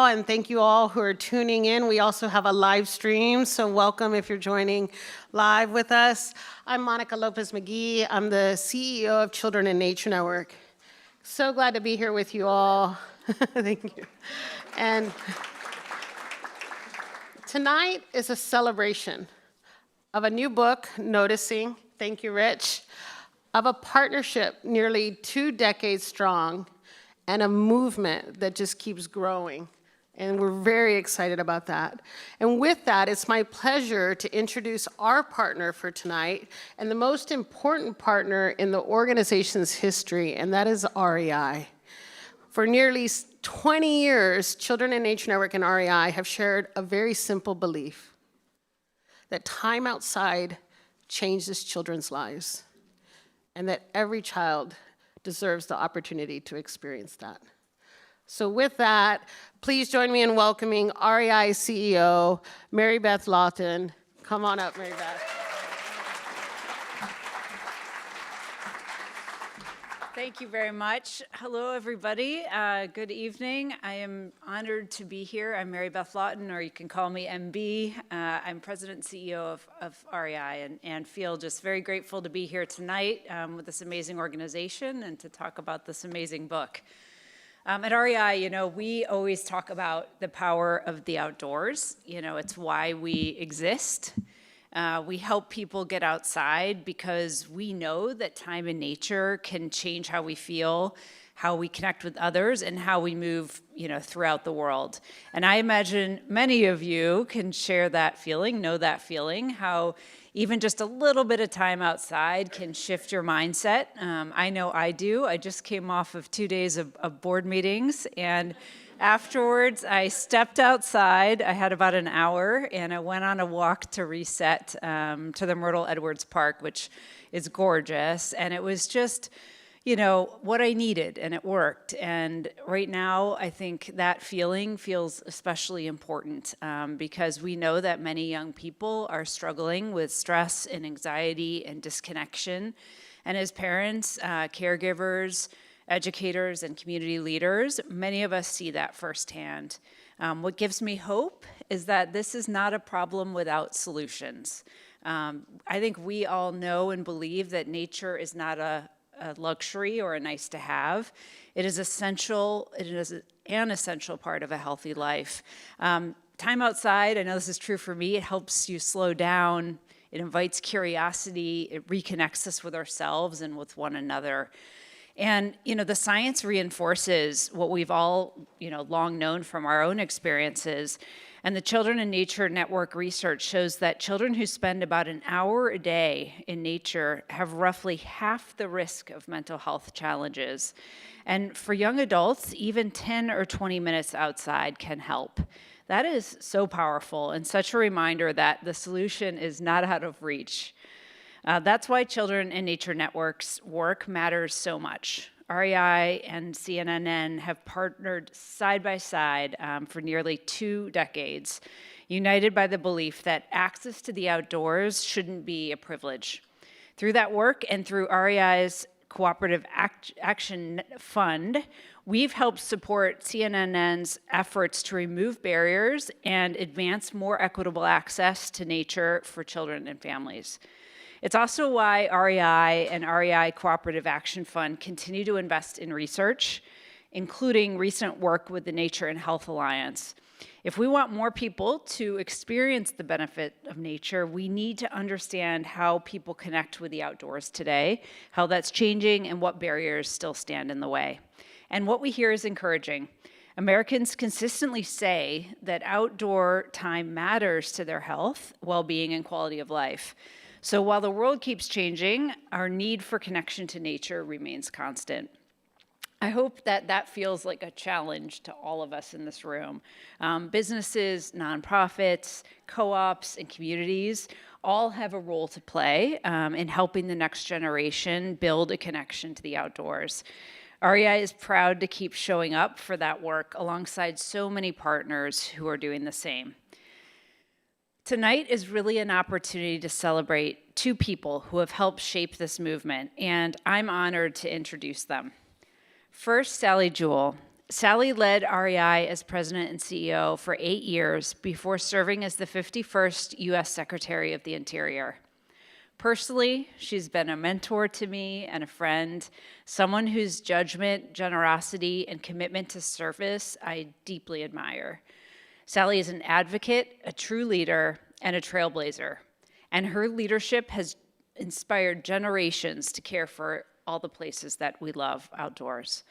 And thank you all who are tuning in. We also have a live stream, so welcome if you're joining live with us. I'm Monica Lopez Magee. I'm the CEO of Children in Nature Network. So glad to be here with you all. Thank you. And tonight is a celebration of a new book, Noticing, thank you, Rich, of a partnership nearly 2 decades strong and a movement that just keeps growing. And we're very excited about that. And with that, it's my pleasure to introduce our partner for tonight and the most important partner in the organization's history, and that is REI. For nearly 20 years, Children in Nature Network and REI have shared a very simple belief that time outside changes children's lives, and that every child deserves the opportunity to experience that. So with that, please join me in welcoming REI CEO, Mary Beth Laughton. Come on up, Mary Beth. Thank you very much. Hello, everybody. Good evening. I am honored to be here. I'm Mary Beth Laughton, or you can call me MB. I'm President and CEO of REI and feel just very grateful to be here tonight with this amazing organization and to talk about this amazing book. At REI, we always talk about the power of the outdoors. It's why we exist. We help people get outside because we know that time in nature can change how we feel, how we connect with others, and how we move, throughout the world. And I imagine many of you can share that feeling, know that feeling, how even just a little bit of time outside can shift your mindset. I know I do. I just came off of 2 days of board meetings, and afterwards I stepped outside. I had about an hour, and I went on a walk to reset to the Myrtle Edwards Park, which is gorgeous, and it was just what I needed, and it worked. And right now, I think that feeling feels especially important because we know that many young people are struggling with stress and anxiety and disconnection. And as parents, caregivers, educators, and community leaders, many of us see that firsthand. What gives me hope is that this is not a problem without solutions. I think we all know and believe that nature is not a luxury or a nice to have. It is essential. It is an essential part of a healthy life. Time outside, I know this is true for me, it helps you slow down. It invites curiosity. It reconnects us with ourselves and with one another. And, the science reinforces what we've all, long known from our own experiences. And the Children in Nature Network research shows that children who spend about an hour a day in nature have roughly half the risk of mental health challenges. And for young adults, even 10 or 20 minutes outside can help. That is so powerful and such a reminder that the solution is not out of reach. That's why Children in Nature Network's work matters so much. REI and CNN have partnered side by side for nearly 2 decades, united by the belief that access to the outdoors shouldn't be a privilege. Through that work and through REI's Cooperative Action Fund, we've helped support CNN's efforts to remove barriers and advance more equitable access to nature for children and families. It's also why REI and REI Cooperative Action Fund continue to invest in research, including recent work with the Nature and Health Alliance. If we want more people to experience the benefit of nature, we need to understand how people connect with the outdoors today, how that's changing, and what barriers still stand in the way. And what we hear is encouraging. Americans consistently say that outdoor time matters to their health, well-being, and quality of life. So while the world keeps changing, our need for connection to nature remains constant. I hope that feels like a challenge to all of us in this room. Businesses, nonprofits, co-ops, and communities all have a role to play in helping the next generation build a connection to the outdoors. REI is proud to keep showing up for that work alongside so many partners who are doing the same. Tonight is really an opportunity to celebrate 2 people who have helped shape this movement, and I'm honored to introduce them. First, Sally Jewell. Sally led REI as president and CEO for 8 years before serving as the 51st U.S. Secretary of the Interior. Personally, she's been a mentor to me and a friend, someone whose judgment, generosity, and commitment to service I deeply admire. Sally is an advocate, a true leader, and a trailblazer, and her leadership has inspired generations to care for all the places that we love outdoors.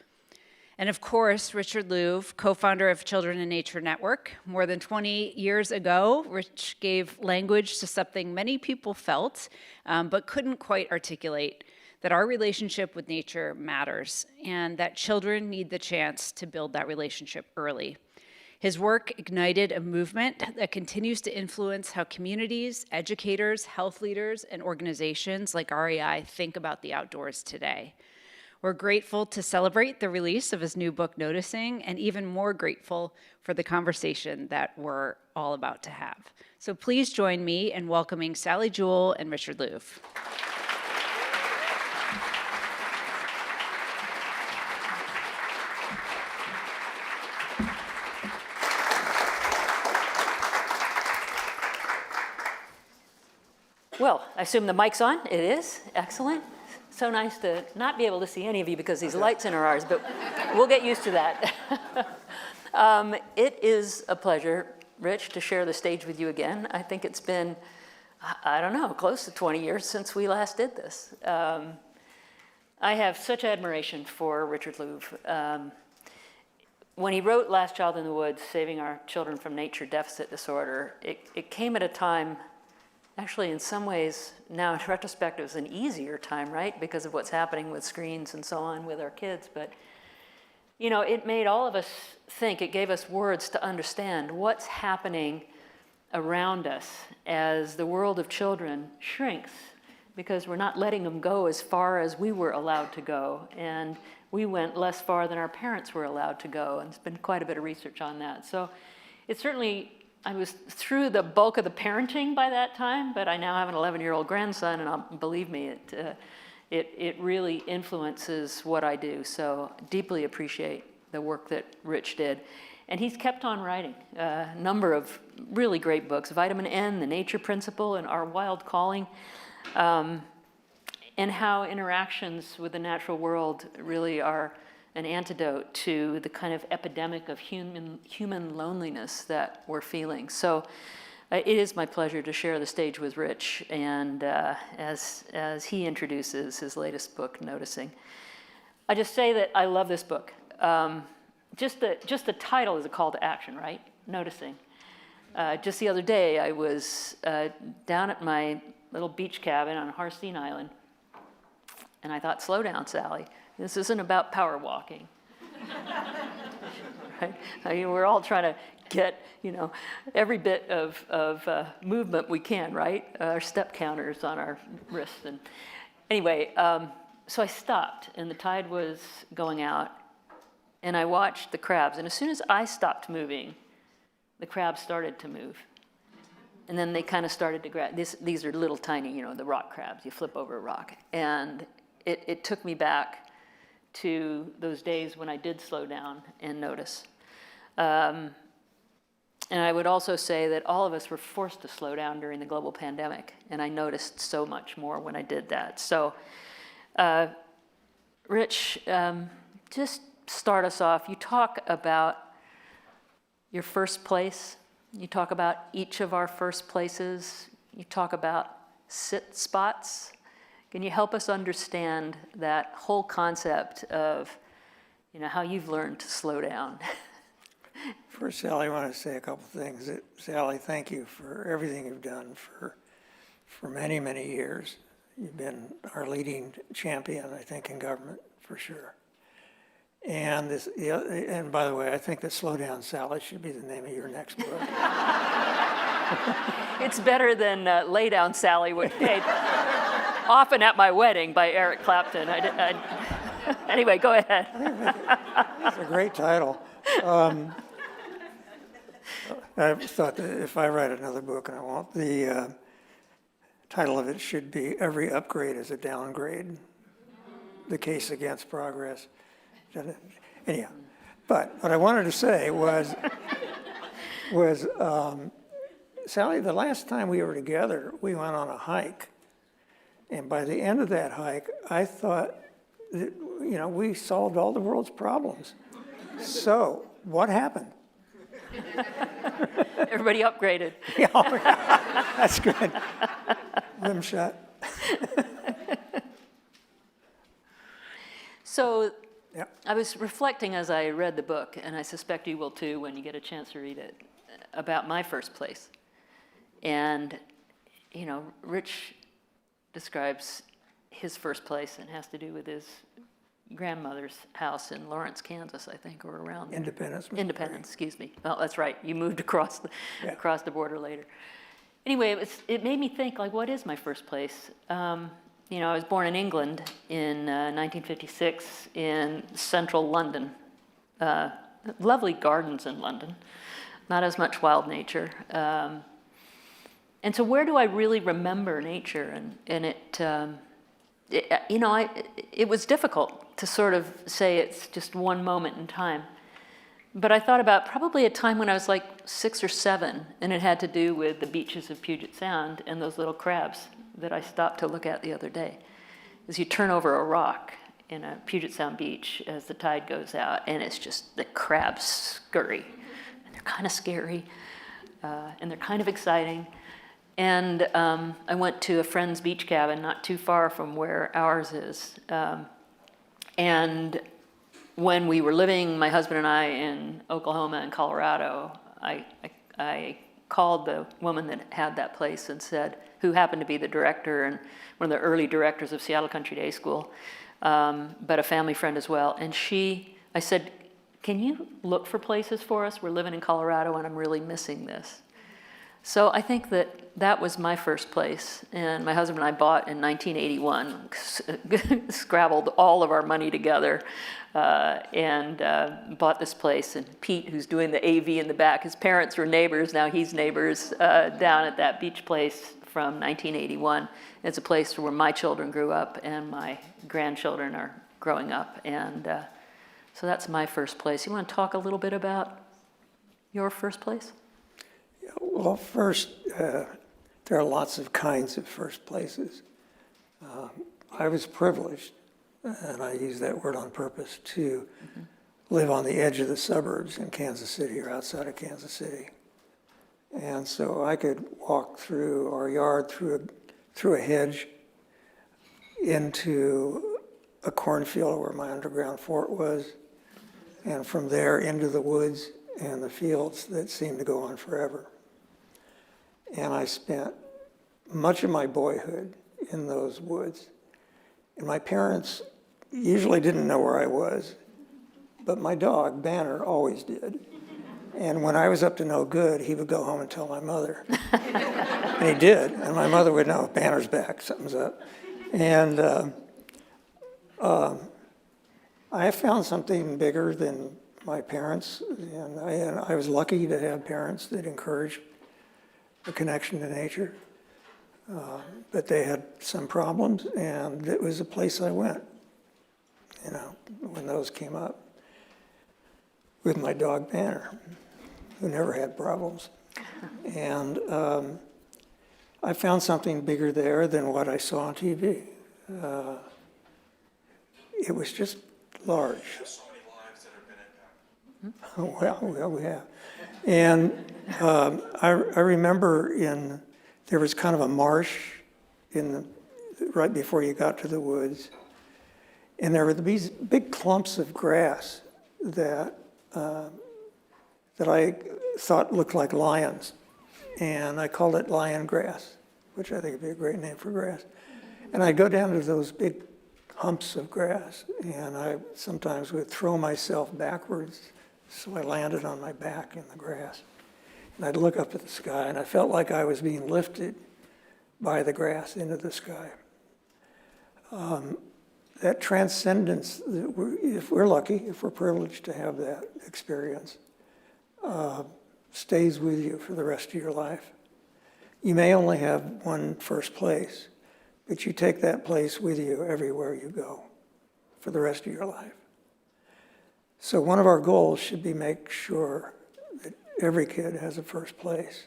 And of course, Richard Louv, co-founder of Children in Nature Network. More than 20 years ago, Rich gave language to something many people felt, but couldn't quite articulate, that our relationship with nature matters, and that children need the chance to build that relationship early. His work ignited a movement that continues to influence how communities, educators, health leaders, and organizations like REI think about the outdoors today. We're grateful to celebrate the release of his new book, Noticing, and even more grateful for the conversation that we're all about to have. So please join me in welcoming Sally Jewell and Richard Louv. Well, I assume the mic's on. It is. Excellent. So nice to not be able to see any of you because these lights in are ours, but we'll get used to that. It is a pleasure, Rich, to share the stage with you again. I think it's been, I don't know, close to 20 years since we last did this. I have such admiration for Richard Louv. When he wrote Last Child in the Woods, Saving Our Children from Nature Deficit Disorder, it came at a time, actually, in some ways, now in retrospect, it was an easier time, right? Because of what's happening with screens and so on with our kids. But, you know, it made all of us think, it gave us words to understand what's happening around us as the world of children shrinks, because we're not letting them go as far as we were allowed to go. And we went less far than our parents were allowed to go. And there's been quite a bit of research on that. So it certainly, I was through the bulk of the parenting by that time, but I now have an 11-year-old grandson, and believe me, it really influences what I do. So deeply appreciate the work that Rich did. And he's kept on writing a number of really great books, Vitamin N, The Nature Principle, and Our Wild Calling, and how interactions with the natural world really are an antidote to the kind of epidemic of human loneliness that we're feeling. So it is my pleasure to share the stage with Rich, and as he introduces his latest book, Noticing. I just say that I love this book. Just the title is a call to action, right? Noticing. Just the other day, I was down at my little beach cabin on Harstine Island, and I thought, slow down, Sally. This isn't about power walking, right? I mean, we're all trying to get, every bit of movement we can, right? Our step counters on our wrists. And anyway, so I stopped, and the tide was going out, and I watched the crabs. And as soon as I stopped moving, the crabs started to move. And then they kind of started to grab. These are little tiny, the rock crabs. You flip over a rock. And it took me back to those days when I did slow down and notice. And I would also say that all of us were forced to slow down during the global pandemic, and I noticed so much more when I did that. So, Rich, just start us off. You talk about your first place. You talk about each of our first places. You talk about sit spots. Can you help us understand that whole concept of, how you've learned to slow down? First, Sally, I want to say a couple things. Sally, thank you for everything you've done for many, many years. You've been our leading champion, I think, in government, for sure. And and by the way, I think that Slow Down, Sally should be the name of your next book. It's better than Lay Down, Sally, which paid often at my wedding by Eric Clapton. Anyway, go ahead. It's a great title. I thought that if I write another book, and I won't, the title of it should be Every Upgrade is a Downgrade, the Case Against Progress. Anyhow, But what I wanted to say was Sally, the last time we were together, we went on a hike. And by the end of that hike, I thought that, we solved all the world's problems. So what happened? Everybody upgraded. Yeah, that's good. Rim shot. So Yeah. I was reflecting as I read the book, and I suspect you will too when you get a chance to read it, about my first place. And, Rich describes his first place, and it has to do with his grandmother's house in Lawrence, Kansas, I think, or around there. Independence, excuse me. Oh, that's right. You moved across the border later. Anyway, it made me think, like, what is my first place? I was born in England in 1956 in central London. Lovely gardens in London, not as much wild nature. And so where do I really remember nature? And it was difficult to sort of say it's just one moment in time. But I thought about probably a time when I was like 6 or 7, and it had to do with the beaches of Puget Sound and those little crabs that I stopped to look at the other day. As you turn over a rock in a Puget Sound beach as the tide goes out, and it's just the crabs scurry. And they're kind of scary, and they're kind of exciting. And I went to a friend's beach cabin not too far from where ours is. And when we were living, my husband and I, in Oklahoma and Colorado, I called the woman that had that place and said, who happened to be the director and one of the early directors of Seattle Country Day School, but a family friend as well. And I said, can you look for places for us? We're living in Colorado and I'm really missing this. So I think that was my first place, and my husband and I bought in 1981, scrabbled all of our money together, and bought this place. And Pete, who's doing the AV in the back, his parents were neighbors, now he's neighbors, down at that beach place from 1981. It's a place where my children grew up and my grandchildren are growing up, and so that's my first place. You want to talk a little bit about your first place? Well, first, there are lots of kinds of first places. I was privileged, and I use that word on purpose, to live on the edge of the suburbs in Kansas City or outside of Kansas City. And so I could walk through our yard, through a hedge, into a cornfield where my underground fort was, and from there into the woods and the fields that seemed to go on forever. And I spent much of my boyhood in those woods. And my parents usually didn't know where I was, but my dog, Banner, always did. And when I was up to no good, he would go home and tell my mother. And he did, and my mother would know, Banner's back, something's up. And I found something bigger than my parents, and I was lucky to have parents that encouraged a connection to nature, but they had some problems, and it was a place I went, when those came up, with my dog Banner, who never had problems. And I found something bigger there than what I saw on TV. It was just large. So many lives that have been impacted. Well, we have. And I remember there was kind of a marsh right before you got to the woods. And there were these big clumps of grass that I thought looked like lions. And I called it lion grass, which I think would be a great name for grass. And I'd go down to those big humps of grass, and I sometimes would throw myself backwards so I landed on my back in the grass. And I'd look up at the sky, and I felt like I was being lifted by the grass into the sky. That transcendence, if we're lucky, if we're privileged to have that experience, stays with you for the rest of your life. You may only have one first place, but you take that place with you everywhere you go for the rest of your life. So one of our goals should be make sure that every kid has a first place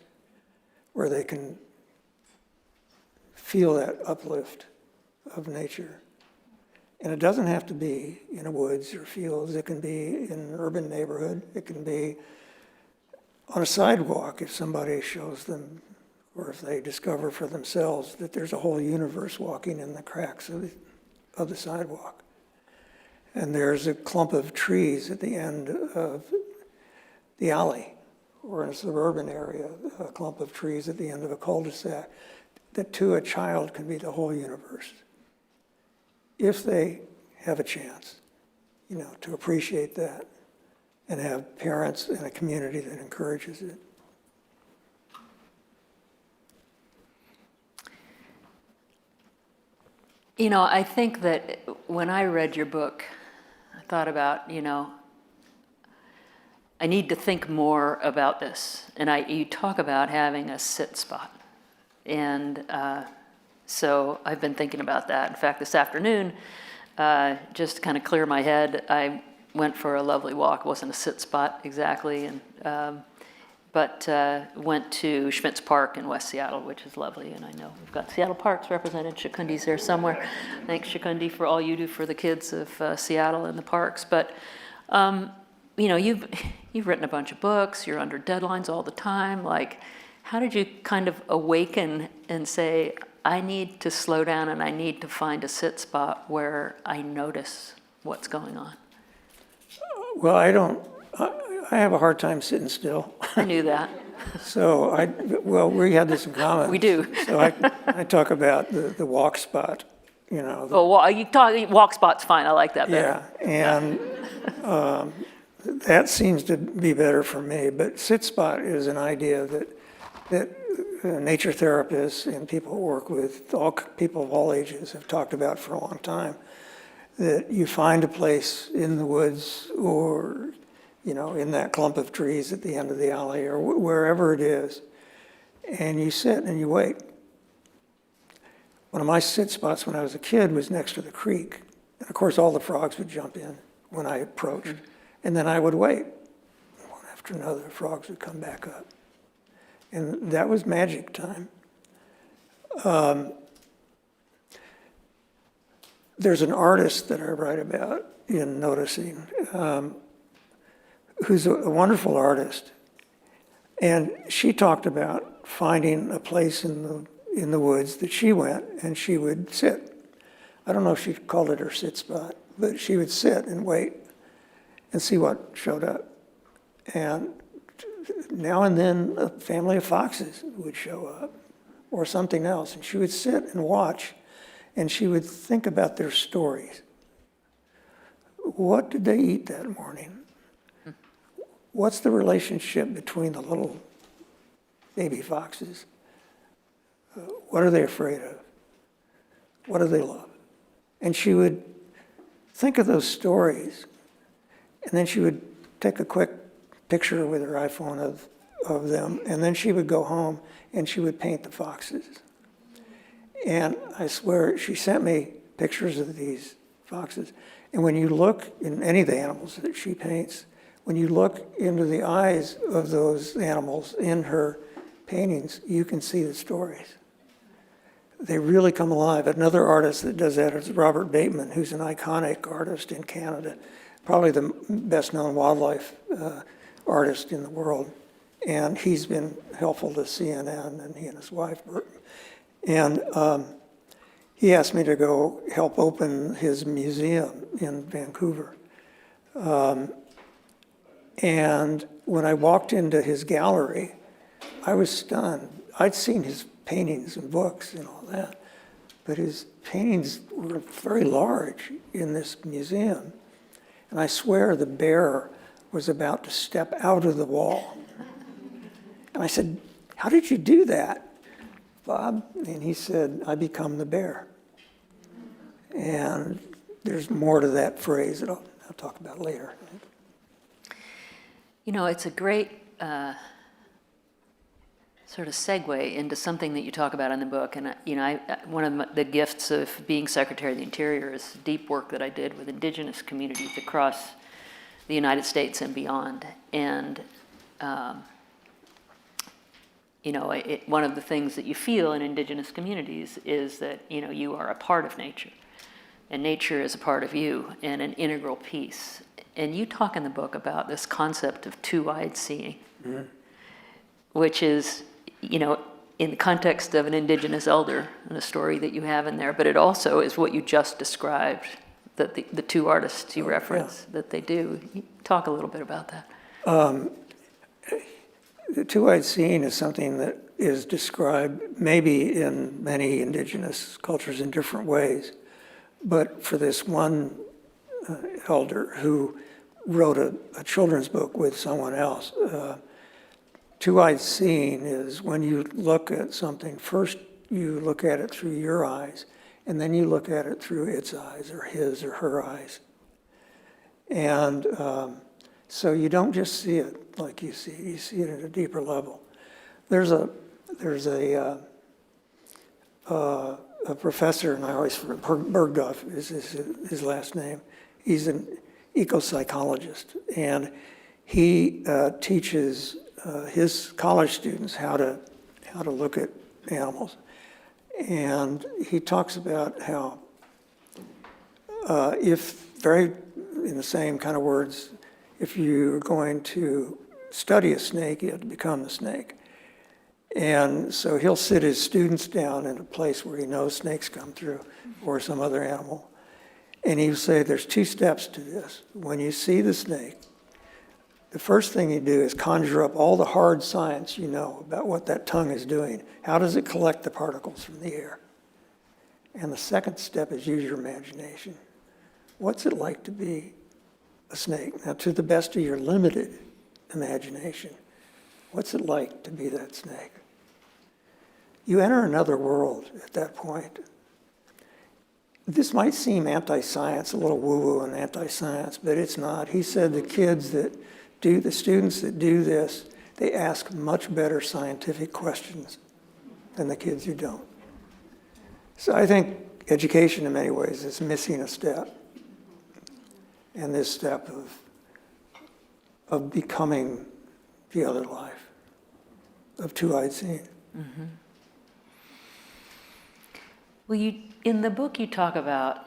where they can feel that uplift of nature. And it doesn't have to be in a woods or fields. It can be in an urban neighborhood. It can be on a sidewalk if somebody shows them, or if they discover for themselves that there's a whole universe walking in the cracks of the sidewalk. And there's a clump of trees at the end of the alley, or in a suburban area, a clump of trees at the end of a cul-de-sac, that to a child can be the whole universe. If they have a chance, to appreciate that and have parents and a community that encourages it. I think that when I read your book, I thought about, I need to think more about this. And you talk about having a sit spot. And so I've been thinking about that. In fact, this afternoon, just to kind of clear my head, I went for a lovely walk. It wasn't a sit spot exactly, but went to Schmitz Park in West Seattle, which is lovely. And I know we've got Seattle Parks represented. Shkundi's there somewhere. Thanks, Shkundi, for all you do for the kids of Seattle and the parks. But you've written a bunch of books. You're under deadlines all the time. Like, how did you kind of awaken and say, I need to slow down and I need to find a sit spot where I notice what's going on? Well, I have a hard time sitting still. I knew that. So we had this in common. We do. So I talk about the walk spot, Walk spot's fine. I like that better. Yeah, and that seems to be better for me. But sit spot is an idea that nature therapists and people who work with people of all ages have talked about for a long time. That you find a place in the woods or, in that clump of trees at the end of the alley or wherever it is, and you sit and you wait. One of my sit spots when I was a kid was next to the creek. And of course, all the frogs would jump in when I approached. And then I would wait. One after another, the frogs would come back up. And that was magic time. There's an artist that I write about in Noticing, who's a wonderful artist. And she talked about finding a place in the woods that she went and she would sit. I don't know if she called it her sit spot, but she would sit and wait and see what showed up. And now and then a family of foxes would show up or something else. And she would sit and watch and she would think about their stories. What did they eat that morning? What's the relationship between the little baby foxes? What are they afraid of? What do they love? And she would think of those stories, and then she would take a quick picture with her iPhone of them, and then she would go home and she would paint the foxes. And I swear, she sent me pictures of these foxes. And when you look in any of the animals that she paints, when you look into the eyes of those animals in her paintings, you can see the stories. They really come alive. Another artist that does that is Robert Bateman, who's an iconic artist in Canada, probably the best-known wildlife artist in the world. And he's been helpful to CNN, and he and his wife. And he asked me to go help open his museum in Vancouver. And when I walked into his gallery, I was stunned. I'd seen his paintings and books and all that, but his paintings were very large in this museum. And I swear the bear was about to step out of the wall. And I said, "How did you do that, Bob?" And he said, "I become the bear." And there's more to that phrase that I'll talk about later. It's a great sort of segue into something that you talk about in the book. And, one of the gifts of being Secretary of the Interior is deep work that I did with indigenous communities across the the United States and beyond. And, one of the things that you feel in indigenous communities is that, you are a part of nature. And nature is a part of you and an integral piece. And you talk in the book about this concept of two-eyed seeing, which is, in the context of an indigenous elder and a story that you have in there, but it also is what you just described, that the two artists you reference, that they do. You talk a little bit about that. The two-eyed seeing is something that is described maybe in many indigenous cultures in different ways. But for this one elder who wrote a children's book with someone else, two-eyed seeing is when you look at something, first you look at it through your eyes, and then you look at it through its eyes, or his or her eyes. And so you don't just see it like you see it at a deeper level. There's a professor, and I always forget, Bergdorf is his last name. He's an eco-psychologist, and he teaches his college students how to look at animals. And he talks about how in the same kind of words, if you're going to study a snake, you have to become the snake. And so he'll sit his students down in a place where he knows snakes come through, or some other animal. And he'll say, there's 2 steps to this. When you see the snake, the first thing you do is conjure up all the hard science you know about what that tongue is doing. How does it collect the particles from the air? And the second step is use your imagination. What's it like to be a snake? Now, to the best of your limited imagination, what's it like to be that snake? You enter another world at that point. This might seem anti-science, a little woo-woo and anti-science, but it's not. He said the students that do this, they ask much better scientific questions than the kids who don't. So I think education in many ways is missing a step. And this step of becoming the other life, of two-eyed seeing. Mm-hmm. Well, in the book you talk about,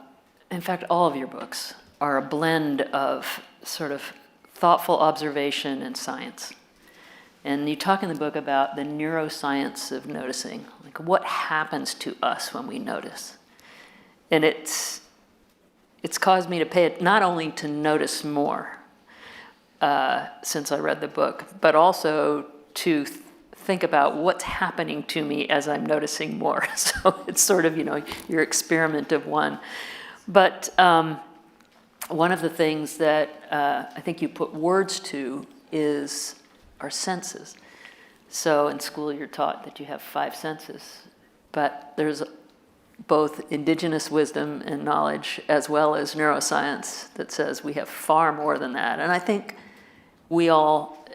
in fact, all of your books are a blend of sort of thoughtful observation and science. And you talk in the book about the neuroscience of noticing, like what happens to us when we notice. And it's caused me to pay it, not only to notice more since I read the book, but also to think about what's happening to me as I'm noticing more. So it's sort of, your experiment of one. But one of the things that I think you put words to is our senses. So in school you're taught that you have 5 senses, but there's both indigenous wisdom and knowledge as well as neuroscience that says we have far more than that. And I think we all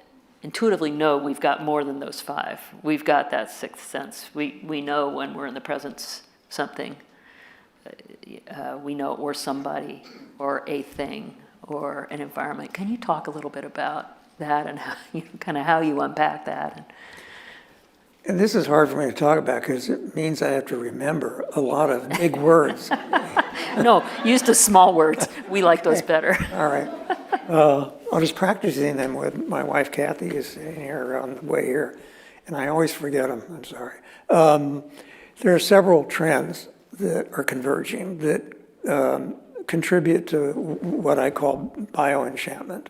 intuitively know we've got more than those 5. We've got that 6th sense. We know when we're in the presence of something. We know we're somebody or a thing or an environment. Can you talk a little bit about that and how you unpack that? And this is hard for me to talk about because it means I have to remember a lot of big words. No, use the small words. We like those better. All right. I was practicing them with my wife, Kathy, is sitting here on the way here, and I always forget them. I'm sorry. There are several trends that are converging that contribute to what I call bioenchantment.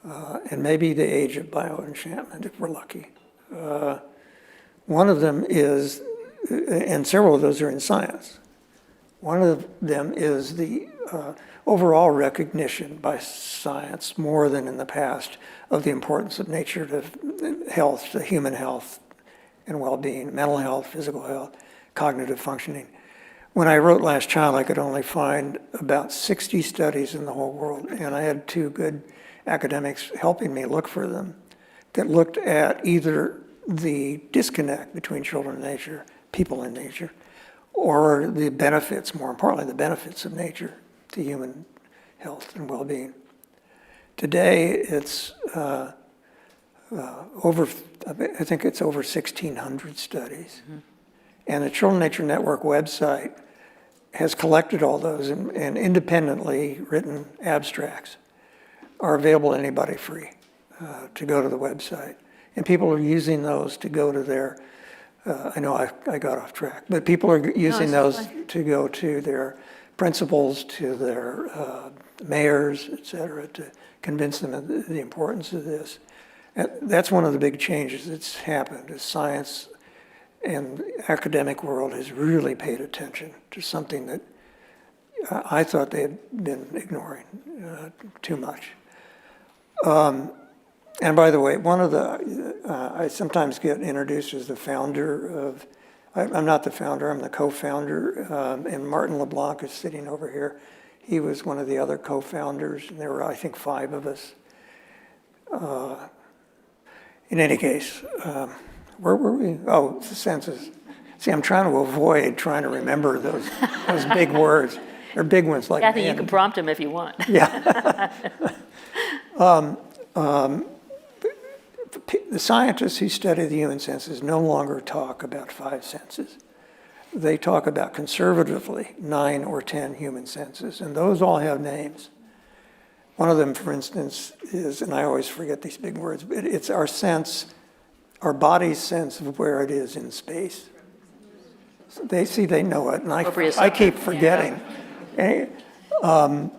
And maybe the age of bioenchantment, if we're lucky. One of them is, and several of those are in science, one of them is the overall recognition by science, more than in the past, of the importance of nature to health, to human health and well-being, mental health, physical health, cognitive functioning. When I wrote Last Child, I could only find about 60 studies in the whole world, and I had 2 good academics helping me look for them that looked at either the disconnect between children and nature, people and nature, or the benefits, more importantly, the benefits of nature to human health and well-being. Today, it's over, I think it's over 1,600 studies. And the Children Nature Network website has collected all those and independently written abstracts are available to anybody free to go to the website. And people are using those to go to their, I know I got off track, but people are using those to go to their principals, to their mayors, et cetera, to convince them of the importance of this. And that's one of the big changes that's happened, is science and the academic world has really paid attention to something that I thought they had been ignoring too much. And by the way, one of the, I sometimes get introduced as the founder of, I'm not the founder, I'm the co-founder, and Martin LeBlanc is sitting over here. He was one of the other co-founders, and there were, I think, 5 of us. In any case, where were we? Oh, the senses. See, I'm trying to avoid trying to remember those big words. They're big ones like Kathy, you can prompt him if you want. Yeah. The scientists who study the human senses no longer talk about 5 senses. They talk about conservatively 9 or 10 human senses, and those all have names. One of them, for instance, is, and I always forget these big words, but it's our sense, our body's sense of where it is in space. So they know it, and I keep forgetting. And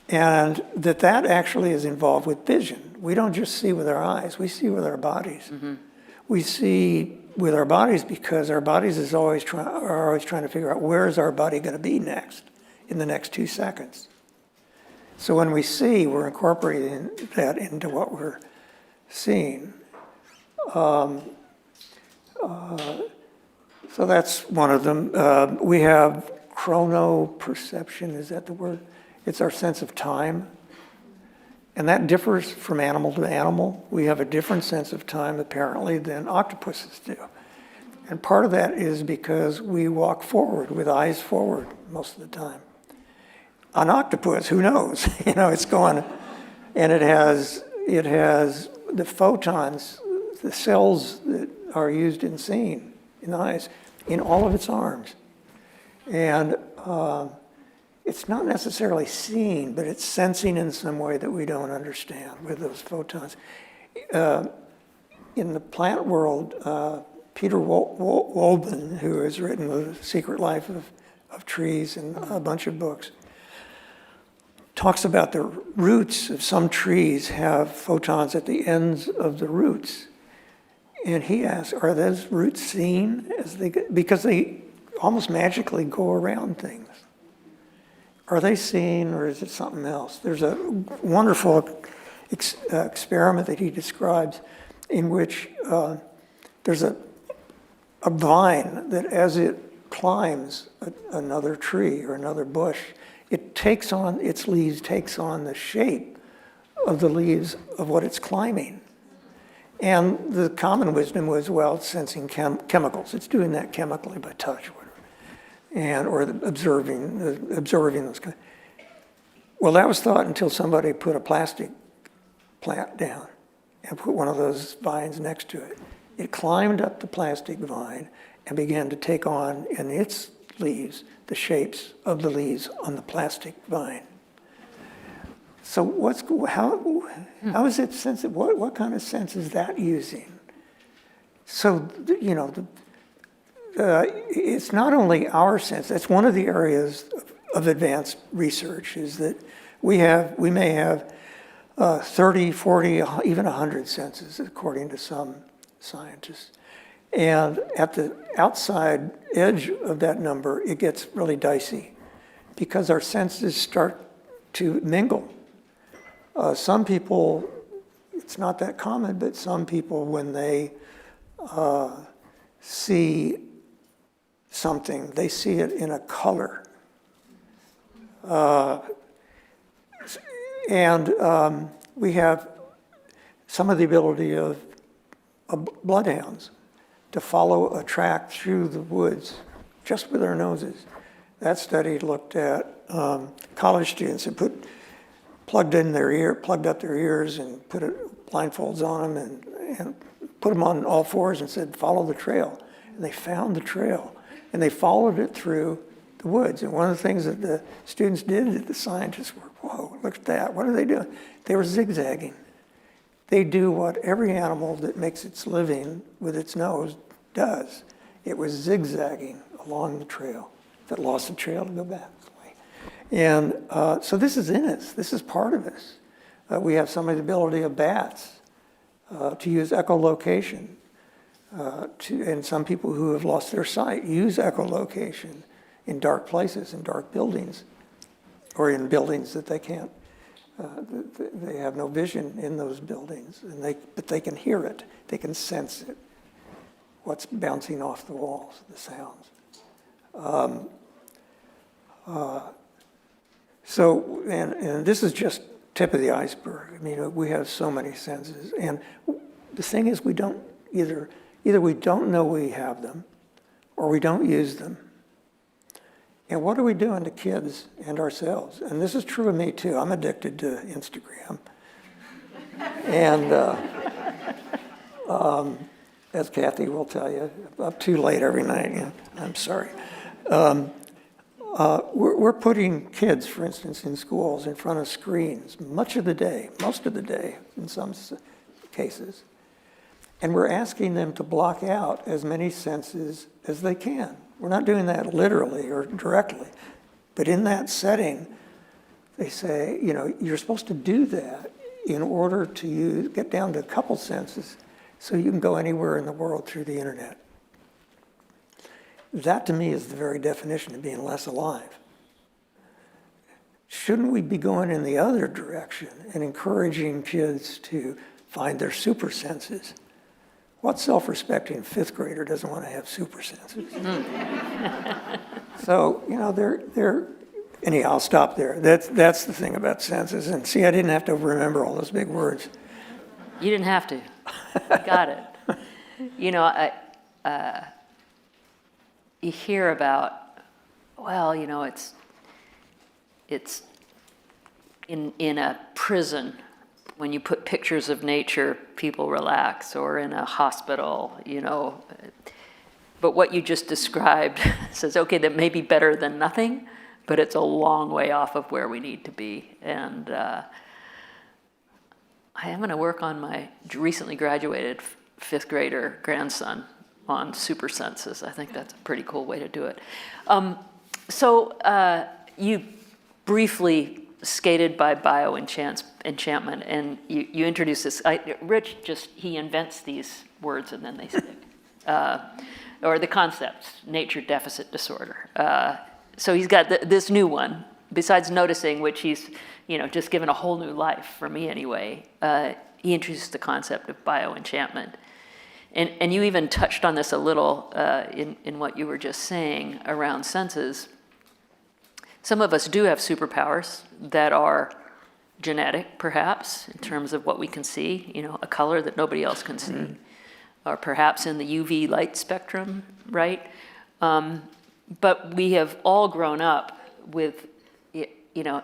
that actually is involved with vision. We don't just see with our eyes, we see with our bodies. We see with our bodies because our bodies are always trying to figure out where is our body going to be next, in the next 2 seconds. So when we see, we're incorporating that into what we're seeing. So that's one of them. We have chronoperception, is that the word? It's our sense of time. And that differs from animal to animal. We have a different sense of time, apparently, than octopuses do. And part of that is because we walk forward with eyes forward most of the time. An octopus, who knows? It's going, and it has the photons, the cells that are used in seeing in the eyes, in all of its arms. And it's not necessarily seeing, but it's sensing in some way that we don't understand with those photons. In the plant world, Peter Wolben, who has written The Secret Life of Trees and a bunch of books, talks about the roots of some trees have photons at the ends of the roots. And he asks, are those roots seen because they almost magically go around things? Are they seen, or is it something else? There's a wonderful experiment that he describes in which there's a vine that as it climbs another tree or another bush, its leaves takes on the shape of the leaves of what it's climbing. And the common wisdom was, well, it's sensing chemicals. It's doing that chemically by touch, or observing those kinds. Well, that was thought until somebody put a plastic plant down and put one of those vines next to it. It climbed up the plastic vine and began to take on in its leaves the shapes of the leaves on the plastic vine. So how is it sensitive? What kind of sense is that using? So, it's not only our sense, that's one of the areas of advanced research, is that we may have 30, 40, even 100 senses, according to some scientists. And at the outside edge of that number, it gets really dicey because our senses start to mingle. Some people, it's not that common, but some people, when they see something, they see it in a color. We have some of the ability of bloodhounds to follow a track through the woods just with their noses. That study looked at college students and put plugged up their ears and put blindfolds on them and put them on all fours and said, follow the trail. And they found the trail and they followed it through the woods. And one of the things that the students did, the scientists were, whoa, look at that. What are they doing? They were zigzagging. They do what every animal that makes its living with its nose does. It was zigzagging along the trail. If it lost the trail, to go back. And so this is in us. This is part of us. We have some of the ability of bats to use echolocation. And some people who have lost their sight use echolocation in dark places, in dark buildings, or in buildings that they can't. They have no vision in those buildings, but they can hear it. They can sense it. What's bouncing off the walls, the sounds. So, and this is just tip of the iceberg. I mean, we have so many senses. And the thing is, we don't, either we don't know we have them, or we don't use them. And what are we doing to kids and ourselves? And this is true of me too. I'm addicted to Instagram. And as Kathy will tell you, up too late every night. Yeah, I'm sorry. We're putting kids, for instance, in schools in front of screens much of the day, most of the day in some cases. And we're asking them to block out as many senses as they can. We're not doing that literally or directly. But in that setting, they say, you're supposed to do that in order to get down to a couple senses so you can go anywhere in the world through the internet. That to me is the very definition of being less alive. Shouldn't we be going in the other direction and encouraging kids to find their super senses? What self-respecting fifth grader doesn't want to have super senses? So, anyhow, I'll stop there. That's the thing about senses. And see, I didn't have to remember all those big words. You didn't have to. Got it. You hear about, it's in a prison. When you put pictures of nature, people relax, or in a hospital, But what you just described says, okay, that may be better than nothing, but it's a long way off of where we need to be. And I am going to work on my recently graduated fifth grader grandson on super senses. I think that's a pretty cool way to do it. So you briefly skated by bioenchantment, and you introduced this. Rich he invents these words and then they stick. Or the concepts, nature deficit disorder. So he's got this new one, besides noticing, which he's just given a whole new life, for me anyway. He introduced the concept of bioenchantment. And you even touched on this a little in what you were just saying around senses. Some of us do have superpowers that are genetic, perhaps, in terms of what we can see, a color that nobody else can see, or perhaps in the UV light spectrum, right? But we have all grown up with,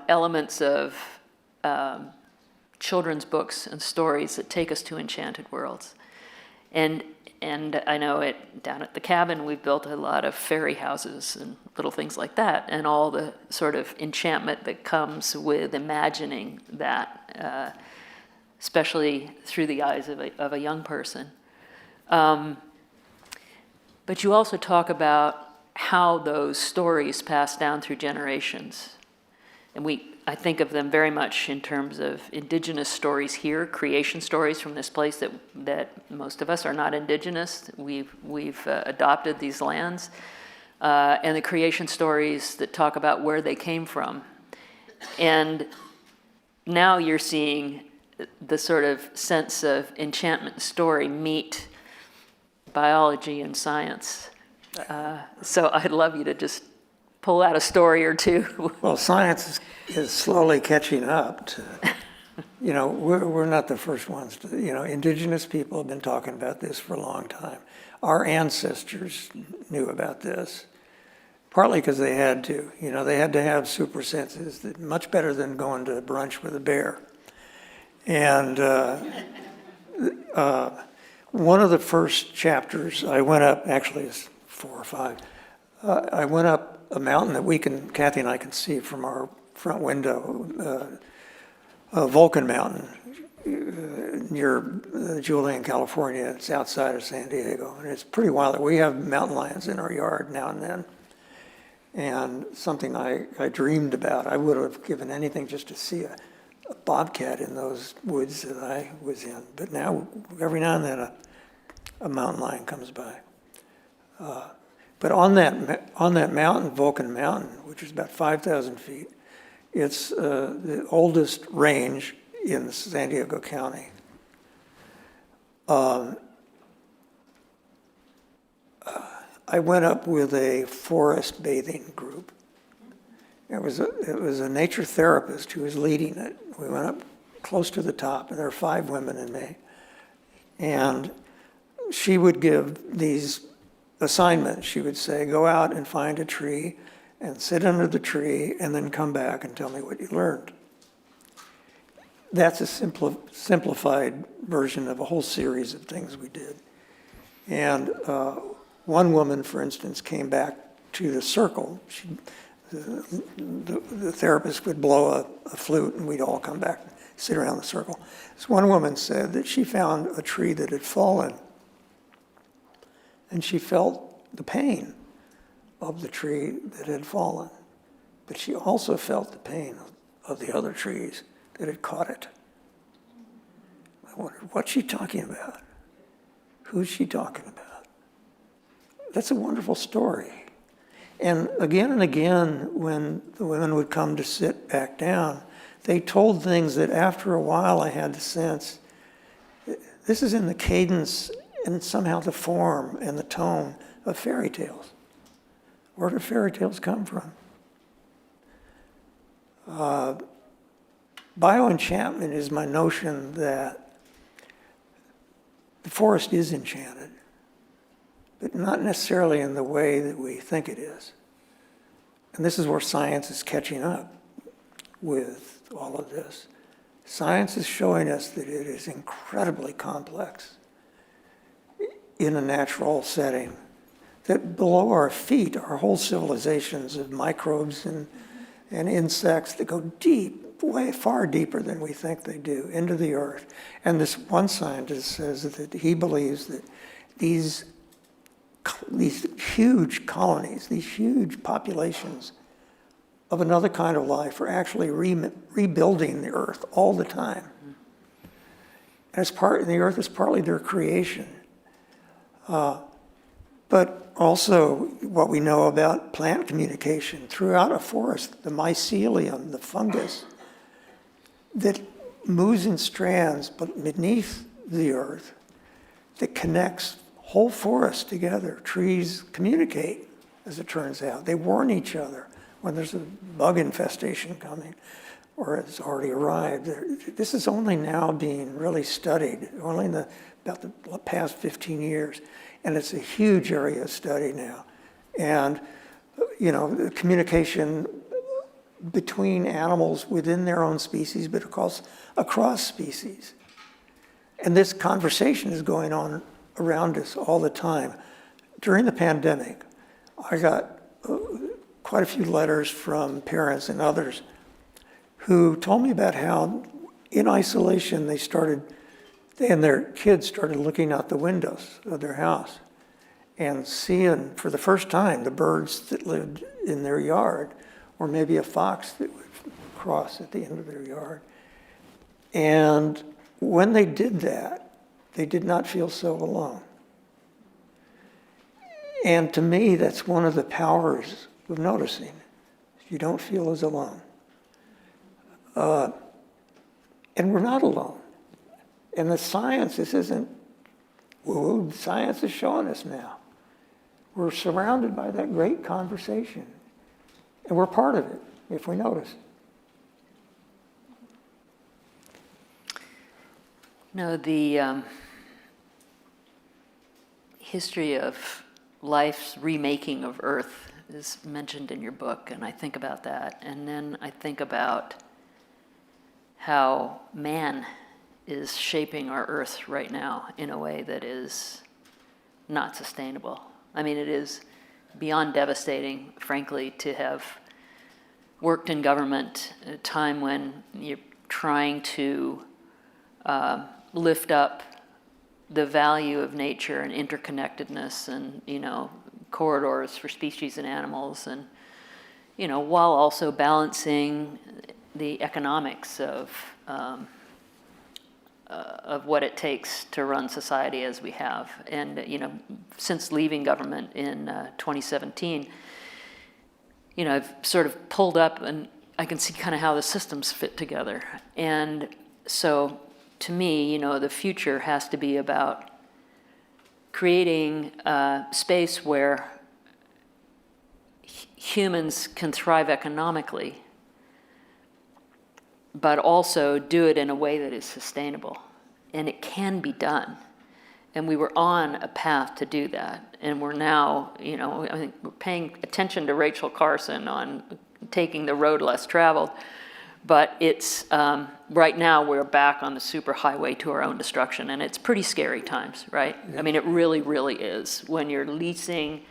elements of children's books and stories that take us to enchanted worlds. And I know down at the cabin, we've built a lot of fairy houses and little things like that, and all the sort of enchantment that comes with imagining that, especially through the eyes of a young person. But you also talk about how those stories pass down through generations. And I think of them very much in terms of indigenous stories here, creation stories from this place that most of us are not indigenous. We've adopted these lands. And the creation stories that talk about where they came from. And now you're seeing the sort of sense of enchantment story meet biology and science. So I'd love you to just pull out a story or two. Well, science is slowly catching up to, we're not the first ones to, indigenous people have been talking about this for a long time. Our ancestors knew about this. partly because they had to. You know, they had to have super senses, that much better than going to brunch with a bear. And one of the first chapters, I went up, actually it's 4 or 5, I went up a mountain that Kathy and I can see from our front window, Vulcan Mountain, near Julian, California. It's outside of San Diego, and it's pretty wild. We have mountain lions in our yard now and then, and something I dreamed about. I would have given anything just to see a bobcat in those woods that I was in. But now, every now and then, a mountain lion comes by. But on that mountain, Vulcan Mountain, which is about 5,000 feet, it's the oldest range in San Diego County. I went up with a forest bathing group. It was a nature therapist who was leading it. We went up close to the top, and there were 5 women and me. And she would give these assignments. She would say, go out and find a tree and sit under the tree and then come back and tell me what you learned. That's a simplified version of a whole series of things we did. And one woman, for instance, came back to the circle. The therapist would blow a flute and we'd all come back, sit around the circle. This one woman said that she found a tree that had fallen, and she felt the pain of the tree that had fallen, but she also felt the pain of the other trees that had caught it. I wondered, what's she talking about? Who's she talking about? That's a wonderful story. And again, when the women would come to sit back down, they told things that after a while I had the sense, this is in the cadence and somehow the form and the tone of fairy tales. Where do fairy tales come from? Bioenchantment is my notion that the forest is enchanted, but not necessarily in the way that we think it is. And this is where science is catching up with all of this. Science is showing us that it is incredibly complex in a natural setting, that below our feet are whole civilizations of microbes and insects that go deep, way far deeper than we think they do, into the earth. And this one scientist says that he believes that these huge colonies, these huge populations of another kind of life are actually rebuilding the earth all the time. And the earth is partly their creation. But also what we know about plant communication throughout a forest, the mycelium, the fungus, that moves in strands but beneath the earth, that connects whole forests together. Trees communicate, as it turns out. They warn each other when there's a bug infestation coming or it's already arrived. This is only now being really studied, only in about the past 15 years. And it's a huge area of study now. And, you know, the communication between animals within their own species, but across species. And this conversation is going on around us all the time. During the pandemic, I got quite a few letters from parents and others who told me about how in isolation they and their kids started looking out the windows of their house and seeing for the first time the birds that lived in their yard, or maybe a fox that would cross at the end of their yard. And when they did that, they did not feel so alone. And to me, that's one of the powers of noticing. You don't feel as alone. And we're not alone. And the science, this isn't woo-woo, science is showing us now. We're surrounded by that great conversation. And we're part of it, if we notice. No, the history of life's remaking of Earth is mentioned in your book, and I think about that. And then I think about how man is shaping our earth right now in a way that is not sustainable. I mean, it is beyond devastating, frankly, to have worked in government at a time when you're trying to lift up the value of nature and interconnectedness and, corridors for species and animals, and, while also balancing the economics of what it takes to run society as we have. And, since leaving government in 2017, I've sort of pulled up and I can see kind of how the systems fit together. And so to me, the future has to be about creating a space where humans can thrive economically, but also do it in a way that is sustainable. And it can be done. And we were on a path to do that. And we're now, I think we're paying attention to Rachel Carson on taking the road less traveled. But it's, right now we're back on the superhighway to our own destruction. And it's pretty scary times, right? Yeah. I mean, it really, really is. When you're leasing,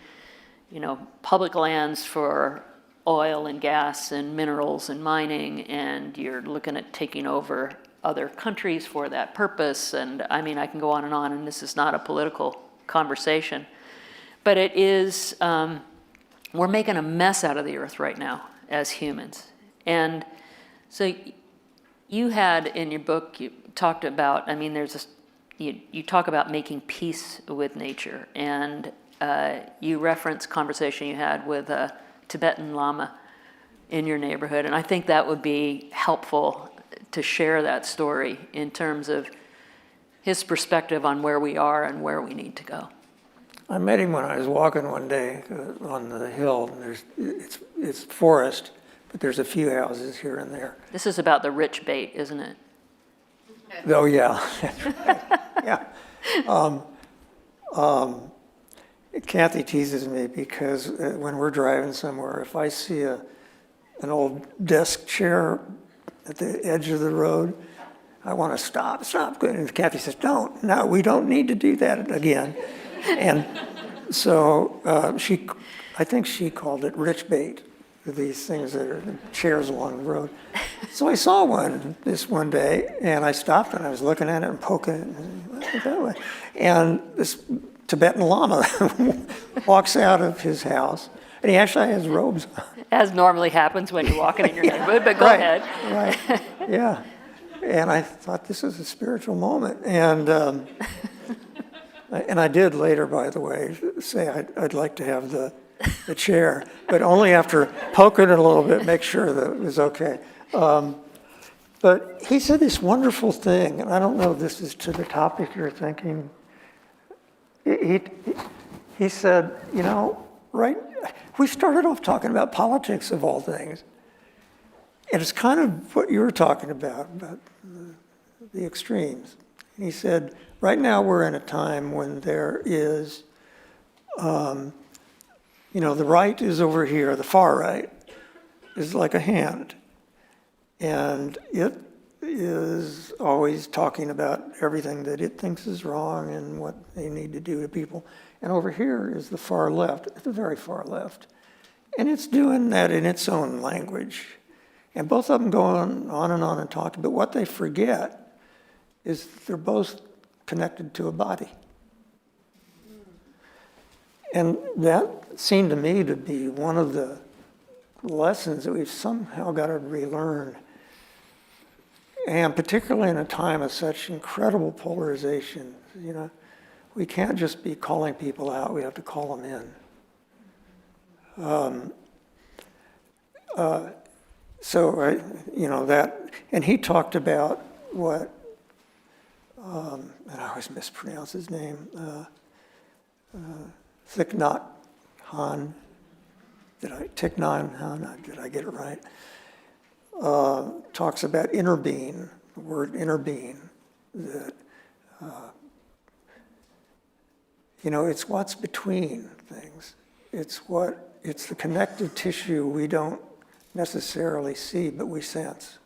public lands for oil and gas and minerals and mining, and you're looking at taking over other countries for that purpose. And I mean, I can go on, and this is not a political conversation. But it is, we're making a mess out of the earth right now as humans. And so you had in your book, you talked about, there's this, you talk about making peace with nature. And you reference conversation you had with a Tibetan Lama in your neighborhood. And I think that would be helpful to share that story in terms of his perspective on where we are and where we need to go. I met him when I was walking one day on the hill. It's forest, but there's a few houses here and there. This is about the rich bait, isn't it? Oh, yeah. That's right. Yeah. Kathy teases me because when we're driving somewhere, if I see an old desk chair at the edge of the road, I want to stop. And Kathy says, no, we don't need to do that again. And so I think she called it rich bait, these things that are chairs along the road. So I saw one one day, and I stopped and I was looking at it and poking it, and that way. And this Tibetan Lama walks out of his house, and he actually has robes on. As normally happens when you're walking in your neighborhood, but go ahead. Right, yeah. And I thought, this is a spiritual moment. And I did later, by the way, say I'd like to have the chair, but only after poking it a little bit, make sure that it was okay. But he said this wonderful thing, and I don't know if this is to the topic you're thinking. He said, right, we started off talking about politics of all things. And it's kind of what you were talking about the extremes. And he said, right now we're in a time when there is, the right is over here, the far right is like a hand. And it is always talking about everything that it thinks is wrong and what they need to do to people. And over here is the far left, the very far left. And it's doing that in its own language. And both of them go on and talking, but what they forget is they're both connected to a body. And that seemed to me to be one of the lessons that we've somehow got to relearn. And particularly in a time of such incredible polarization, we can't just be calling people out, we have to call them in. That, and he talked about what, and I always mispronounce his name, Thich Nhat Hanh, did I get it right? Talks about inner being, the word inner being, that, it's what's between things. It's what it's the connective tissue we don't necessarily see, but we sense.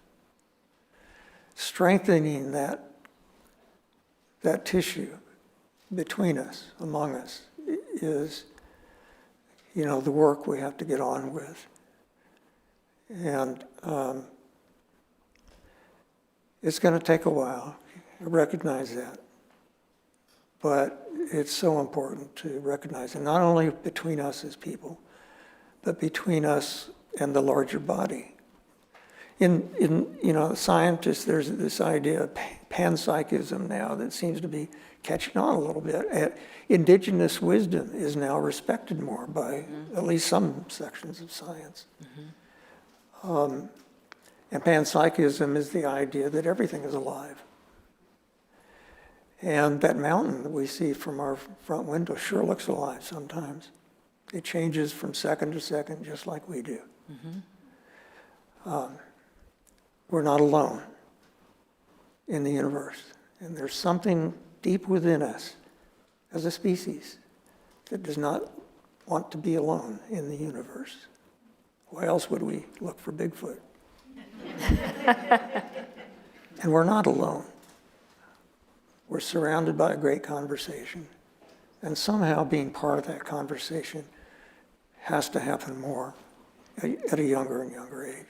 Strengthening that tissue between us, among us, is, the work we have to get on with. And it's going to take a while. I recognize that. But it's so important to recognize it, not only between us as people, but between us and the larger body. In scientists, there's this idea of panpsychism now that seems to be catching on a little bit. Indigenous wisdom is now respected more by at least some sections of science. And panpsychism is the idea that everything is alive. And that mountain that we see from our front window sure looks alive sometimes. It changes from second to second just like we do. We're not alone in the universe. And there's something deep within us as a species that does not want to be alone in the universe. Why else would we look for Bigfoot? And we're not alone. We're surrounded by a great conversation. And somehow being part of that conversation has to happen more at a younger and younger age.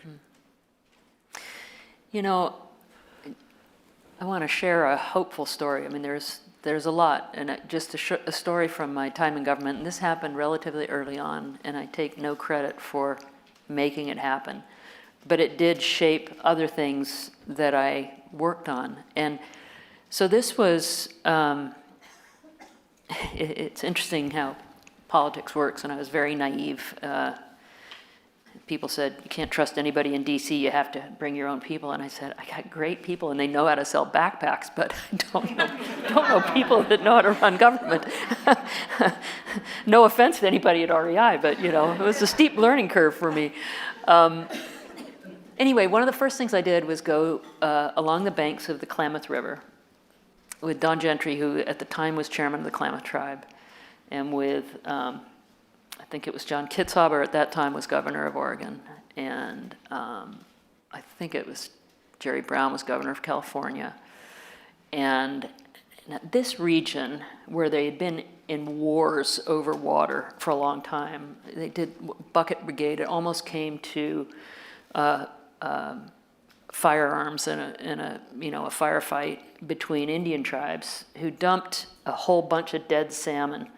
I want to share a hopeful story. I mean, there's a lot, and just a story from my time in government, and this happened relatively early on, and I take no credit for making it happen. But it did shape other things that I worked on. And so this was, it's interesting how politics works, and I was very naive. People said, you can't trust anybody in DC, you have to bring your own people. And I said, I got great people and they know how to sell backpacks, but I don't know people that know how to run government. No offense to anybody at REI, but it was a steep learning curve for me. Anyway, one of the first things I did was go along the banks of the Klamath River with Don Gentry, who at the time was chairman of the Klamath tribe, and with I think it was John Kitzhaber at that time was governor of Oregon, and I think it was Jerry Brown was governor of California. And this region, where they had been in wars over water for a long time, they did bucket brigade. It almost came to firearms in a firefight between Indian tribes who dumped a whole bunch of dead salmon.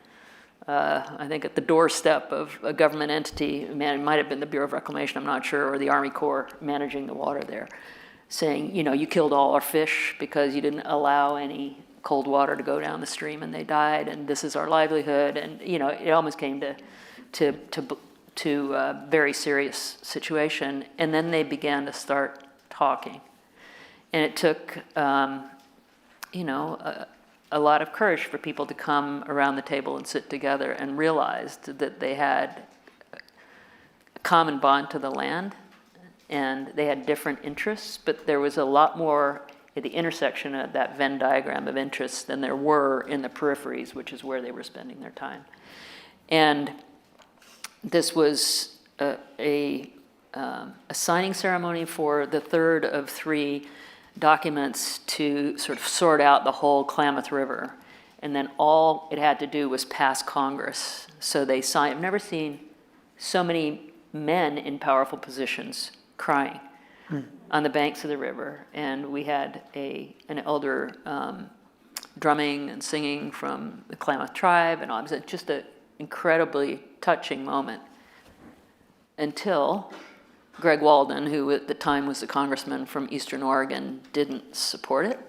I think at the doorstep of a government entity, it might have been the Bureau of Reclamation, I'm not sure, or the Army Corps managing the water there, saying, you killed all our fish because you didn't allow any cold water to go down the stream and they died, and this is our livelihood. And, it almost came to a very serious situation. And then they began to start talking. And it took, a lot of courage for people to come around the table and sit together and realized that they had a common bond to the land and they had different interests, but there was a lot more at the intersection of that Venn diagram of interests than there were in the peripheries, which is where they were spending their time. And this was a signing ceremony for the third of 3 documents to sort of sort out the whole Klamath River. And then all it had to do was pass Congress. So they signed. I've never seen so many men in powerful positions crying on the banks of the river. And we had an elder drumming and singing from the Klamath tribe, and all. It was just an incredibly touching moment until Greg Walden, who at the time was the congressman from Eastern Oregon, didn't support it,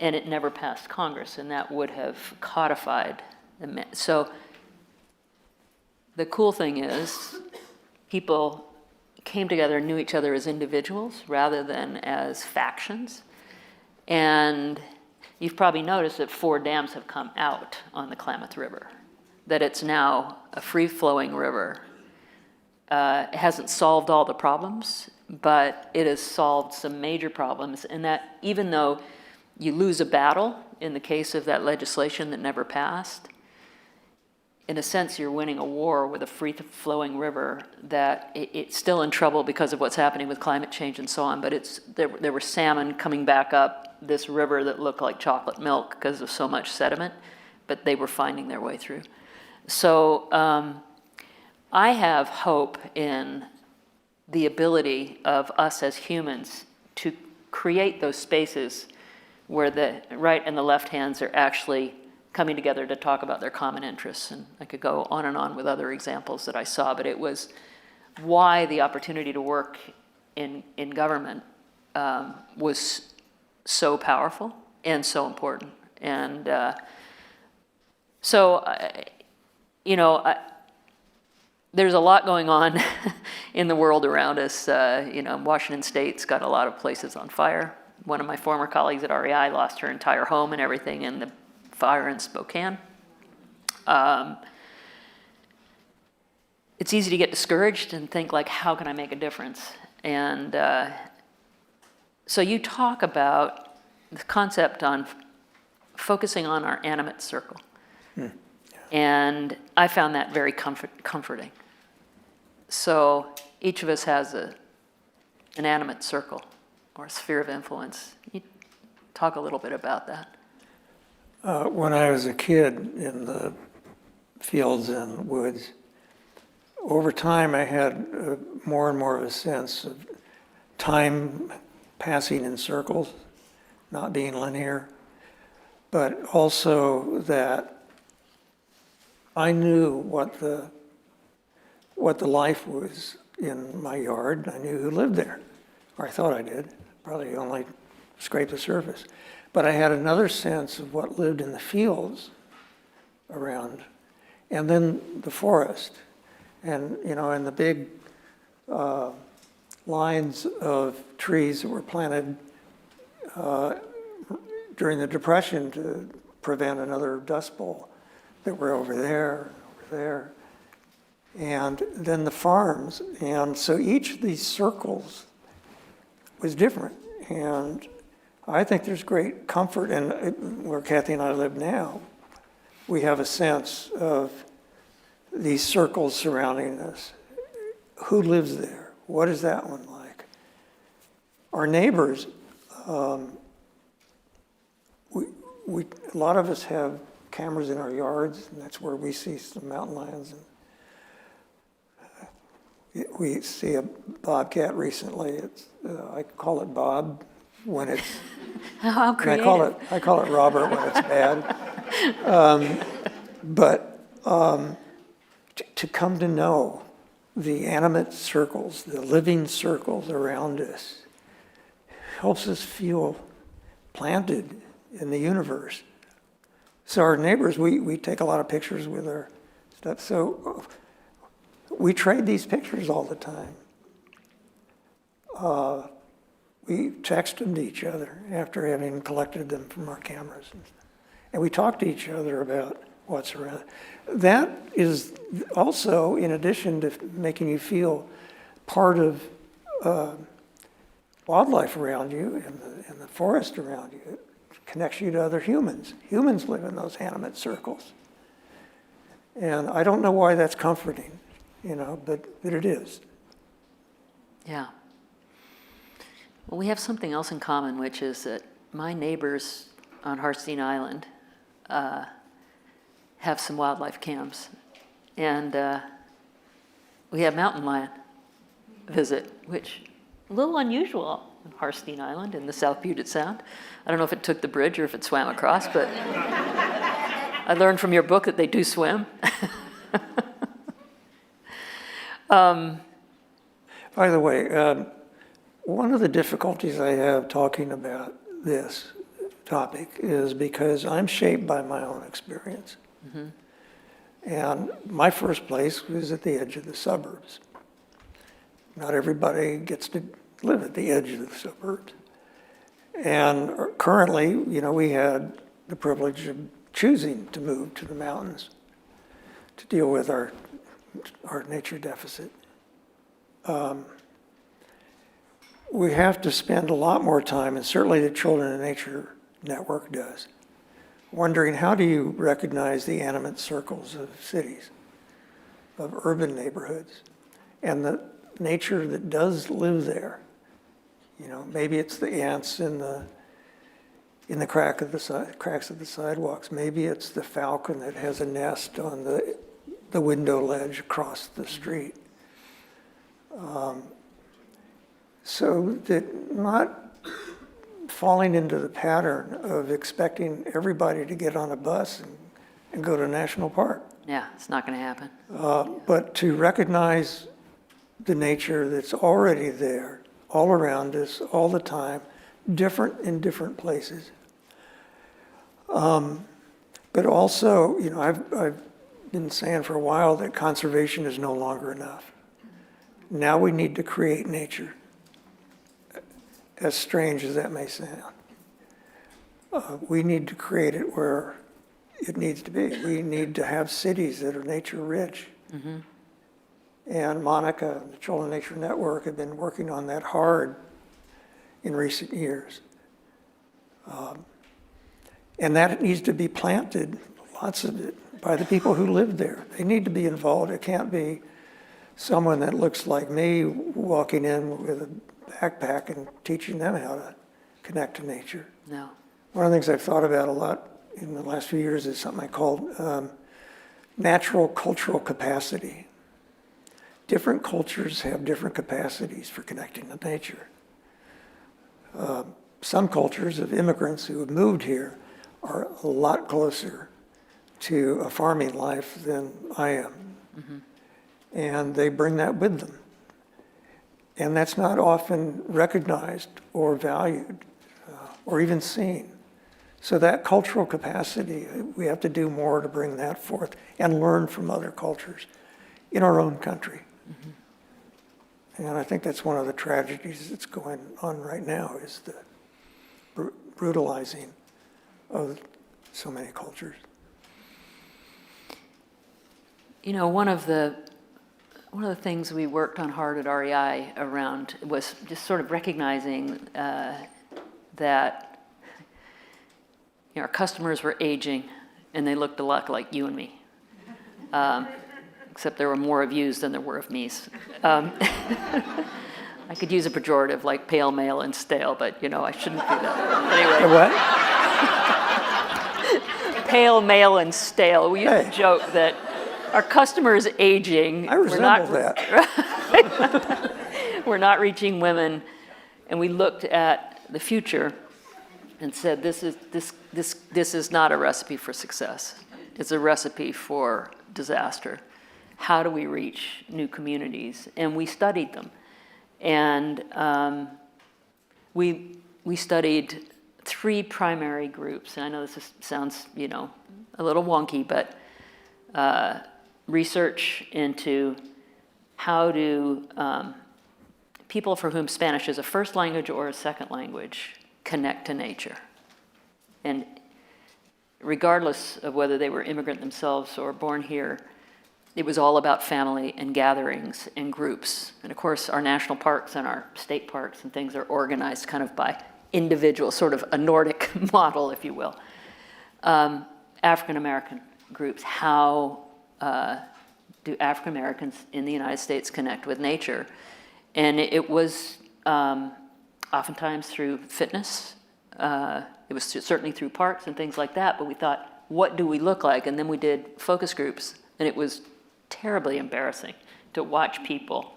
and it never passed Congress, and that would have codified the. So the cool thing is, people came together and knew each other as individuals rather than as factions, and you've probably noticed that 4 dams have come out on the Klamath River, that it's now a free-flowing river. It hasn't solved all the problems, but it has solved some major problems, and that even though you lose a battle in the case of that legislation that never passed, in a sense, you're winning a war with a free-flowing river that it's still in trouble because of what's happening with climate change and so on, but there were salmon coming back up this river that looked like chocolate milk because of so much sediment, but they were finding their way through. So I have hope in the ability of us as humans to create those spaces where the right and the left hands are actually coming together to talk about their common interests. And I could go on and on with other examples that I saw, but it was why the opportunity to work in government was so powerful and so important. And there's a lot going on in the world around us. Washington State's got a lot of places on fire. One of my former colleagues at REI lost her entire home and everything in the fire in Spokane. It's easy to get discouraged and think like, how can I make a difference? And so you talk about the concept on focusing on our animate circle. And I found that very comforting. So each of us has an animate circle or a sphere of influence. You talk a little bit about that. When I was a kid in the fields and woods, over time I had more and more of a sense of time passing in circles, not being linear, but also that I knew what the life was in my yard. I knew who lived there, or I thought I did. Probably only scraped the surface. But I had another sense of what lived in the fields around, and then the forest. And, in the big lines of trees that were planted during the Depression to prevent another Dust Bowl that were over there, and then the farms. And so each of these circles was different. And I think there's great comfort in where Kathy and I live now. We have a sense of these circles surrounding us. Who lives there? What is that one like? Our neighbors, a lot of us have cameras in our yards, and that's where we see some mountain lions. And we see a bobcat recently. I call it Bob when it's. How creative. I call it Robert when it's bad. To come to know the animate circles, the living circles around us, helps us feel planted in the universe. So our neighbors, we take a lot of pictures with our stuff. So we trade these pictures all the time. We text them to each other after having collected them from our cameras. And we talk to each other about what's around. That is also, in addition to making you feel part of wildlife around you and the forest around you, it connects you to other humans. Humans live in those animate circles. And I don't know why that's comforting, but it is. Yeah. Well, we have something else in common, which is that my neighbors on Hartstein Island have some wildlife cams. And we have mountain lion visit, which a little unusual on Hartstein Island in the South Puget Sound. I don't know if it took the bridge or if it swam across, but I learned from your book that they do swim. By the way, one of the difficulties I have talking about this topic is because I'm shaped by my own experience. Mm-hmm. And my first place was at the edge of the suburbs. Not everybody gets to live at the edge of the suburbs. And currently, we had the privilege of choosing to move to the mountains to deal with our nature deficit. We have to spend a lot more time, and certainly the Children in Nature Network does, wondering how do you recognize the animate circles of cities, of urban neighborhoods, and the nature that does live there? You know, maybe it's the ants in the cracks of the sidewalks. Maybe it's the falcon that has a nest on the window ledge across the street. So that not falling into the pattern of expecting everybody to get on a bus and go to a national park. Yeah, it's not going to happen. But to recognize the nature that's already there, all around us, all the time, different in different places. But also, you know, I've been saying for a while that conservation is no longer enough. Now we need to create nature, as strange as that may sound. We need to create it where it needs to be. We need to have cities that are nature rich. Mm-hmm. And Monica and the Children Nature Network have been working on that hard in recent years. And that needs to be planted, lots of it, by the people who live there. They need to be involved. It can't be someone that looks like me walking in with a backpack and teaching them how to connect to nature. No. One of the things I've thought about a lot in the last few years is something I called natural cultural capacity. Different cultures have different capacities for connecting to nature. Some cultures of immigrants who have moved here are a lot closer to a farming life than I am. Mm-hmm. And they bring that with them. And that's not often recognized or valued or even seen. So that cultural capacity, we have to do more to bring that forth and learn from other cultures in our own country. Mm-hmm. And I think that's one of the tragedies that's going on right now is the brutalizing of so many cultures. You know, one of the things we worked on hard at REI around was just sort of recognizing that our customers were aging and they looked a lot like you and me, except there were more of yous than there were of me's. I could use a pejorative like pale, male, and stale, but you know, I shouldn't do that. Anyway. What? Pale, male, and stale. We used to joke that our customers aging. I resemble that. We're not reaching women, and we looked at the future and said, this is not a recipe for success. It's a recipe for disaster. How do we reach new communities? And we studied them, and we studied 3 primary groups. And I know this sounds, you know, a little wonky, but research into how do people for whom Spanish is a first language or a second language connect to nature. And regardless of whether they were immigrant themselves or born here, it was all about family and gatherings and groups. And of course, our national parks and our state parks and things are organized kind of by individual, sort of a Nordic model, if you will. African American groups, how do African Americans in the United States connect with nature? And it was oftentimes through fitness. It was certainly through parks and things like that, but we thought, what do we look like? And then we did focus groups, and it was terribly embarrassing to watch people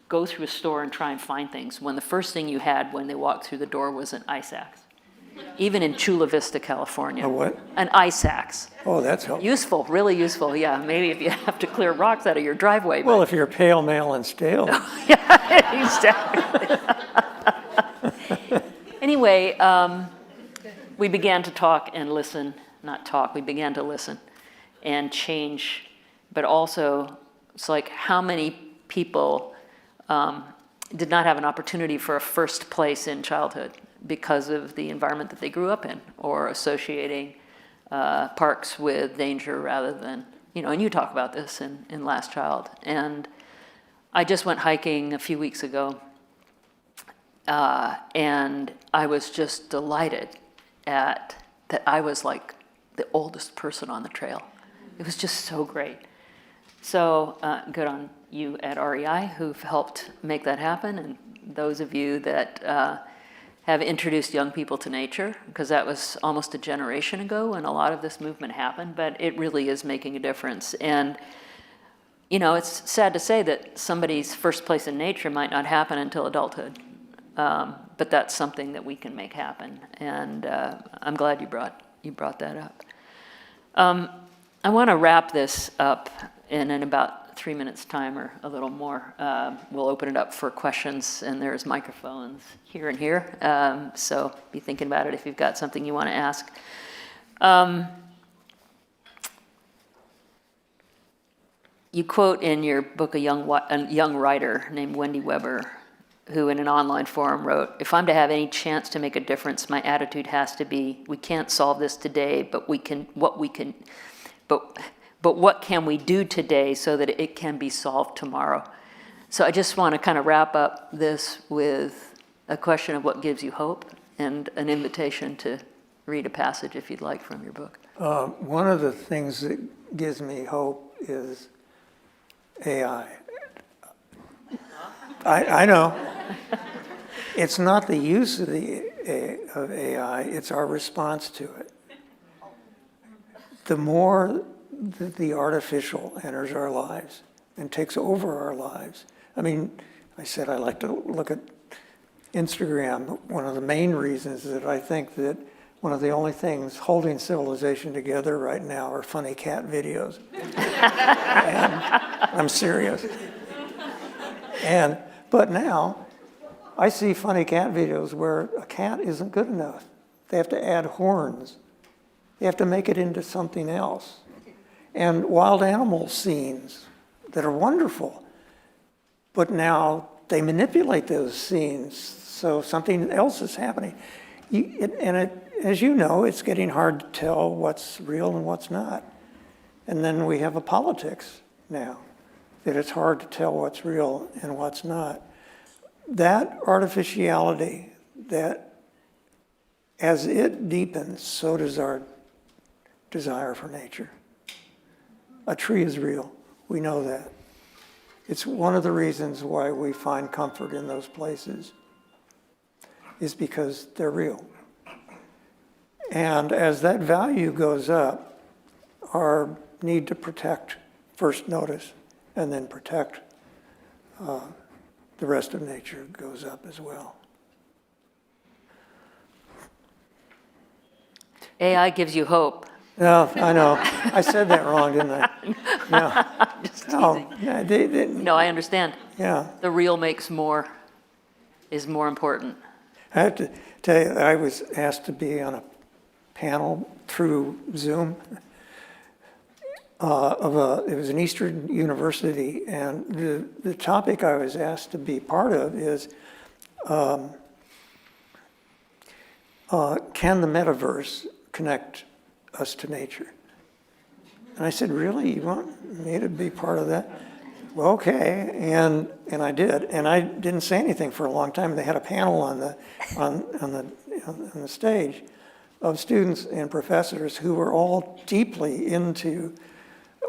go through a store and try and find things when the first thing you had when they walked through the door was an ice axe. Even in Chula Vista, California. A what? An ice axe. Oh, that's helpful. Useful, really useful, yeah. Maybe if you have to clear rocks out of your driveway. Well, if you're pale, male, and stale. Yeah, exactly. Anyway, we began to talk and listen, not talk, we began to listen and change, but also it's like how many people did not have an opportunity for a first place in childhood because of the environment that they grew up in, or associating parks with danger rather than, you know, and you talk about this in Last Child. And I just went hiking a few weeks ago, and I was just delighted at that I was like the oldest person on the trail. It was just so great. So good on you at REI who've helped make that happen, and those of you that have introduced young people to nature, because that was almost a generation ago when a lot of this movement happened, but it really is making a difference. And you know, it's sad to say that somebody's first place in nature might not happen until adulthood, but that's something that we can make happen. And I'm glad you brought that up. I want to wrap this up in about 3 minutes' time or a little more. We'll open it up for questions, and there's microphones here and here. So be thinking about it if you've got something you want to ask. You quote in your book a young writer named Wendy Weber, who in an online forum wrote, "If I'm to have any chance to make a difference, my attitude has to be, we can't solve this today, but what can we do today so that it can be solved tomorrow?" So I just want to kind of wrap up this with a question of what gives you hope and an invitation to read a passage if you'd like from your book. One of the things that gives me hope is AI. I know. It's not the use of AI, it's our response to it. The more that the artificial enters our lives and takes over our lives. I mean, I said I like to look at Instagram. One of the main reasons that I think that one of the only things holding civilization together right now are funny cat videos. And I'm serious. But now, I see funny cat videos where a cat isn't good enough. They have to add horns. They have to make it into something else. And wild animal scenes that are wonderful. But now they manipulate those scenes so something else is happening. As you know, it's getting hard to tell what's real and what's not. And then we have a politics now that it's hard to tell what's real and what's not. That artificiality, that as it deepens, so does our desire for nature. A tree is real. We know that. It's one of the reasons why we find comfort in those places, is because they're real. And as that value goes up, our need to protect first notice and then protect the rest of nature goes up as well. AI gives you hope. No, I know. I said that wrong, didn't I? No. Just No, teasing. yeah, No, I understand. yeah. The real makes more is more important. I have to tell you, I was asked to be on a panel through Zoom it was an Eastern university, and the topic I was asked to be part of is, can the metaverse connect us to nature? And I said, really, you want me to be part of that? Well, okay, and I did, and I didn't say anything for a long time. They had a panel on the stage of students and professors who were all deeply into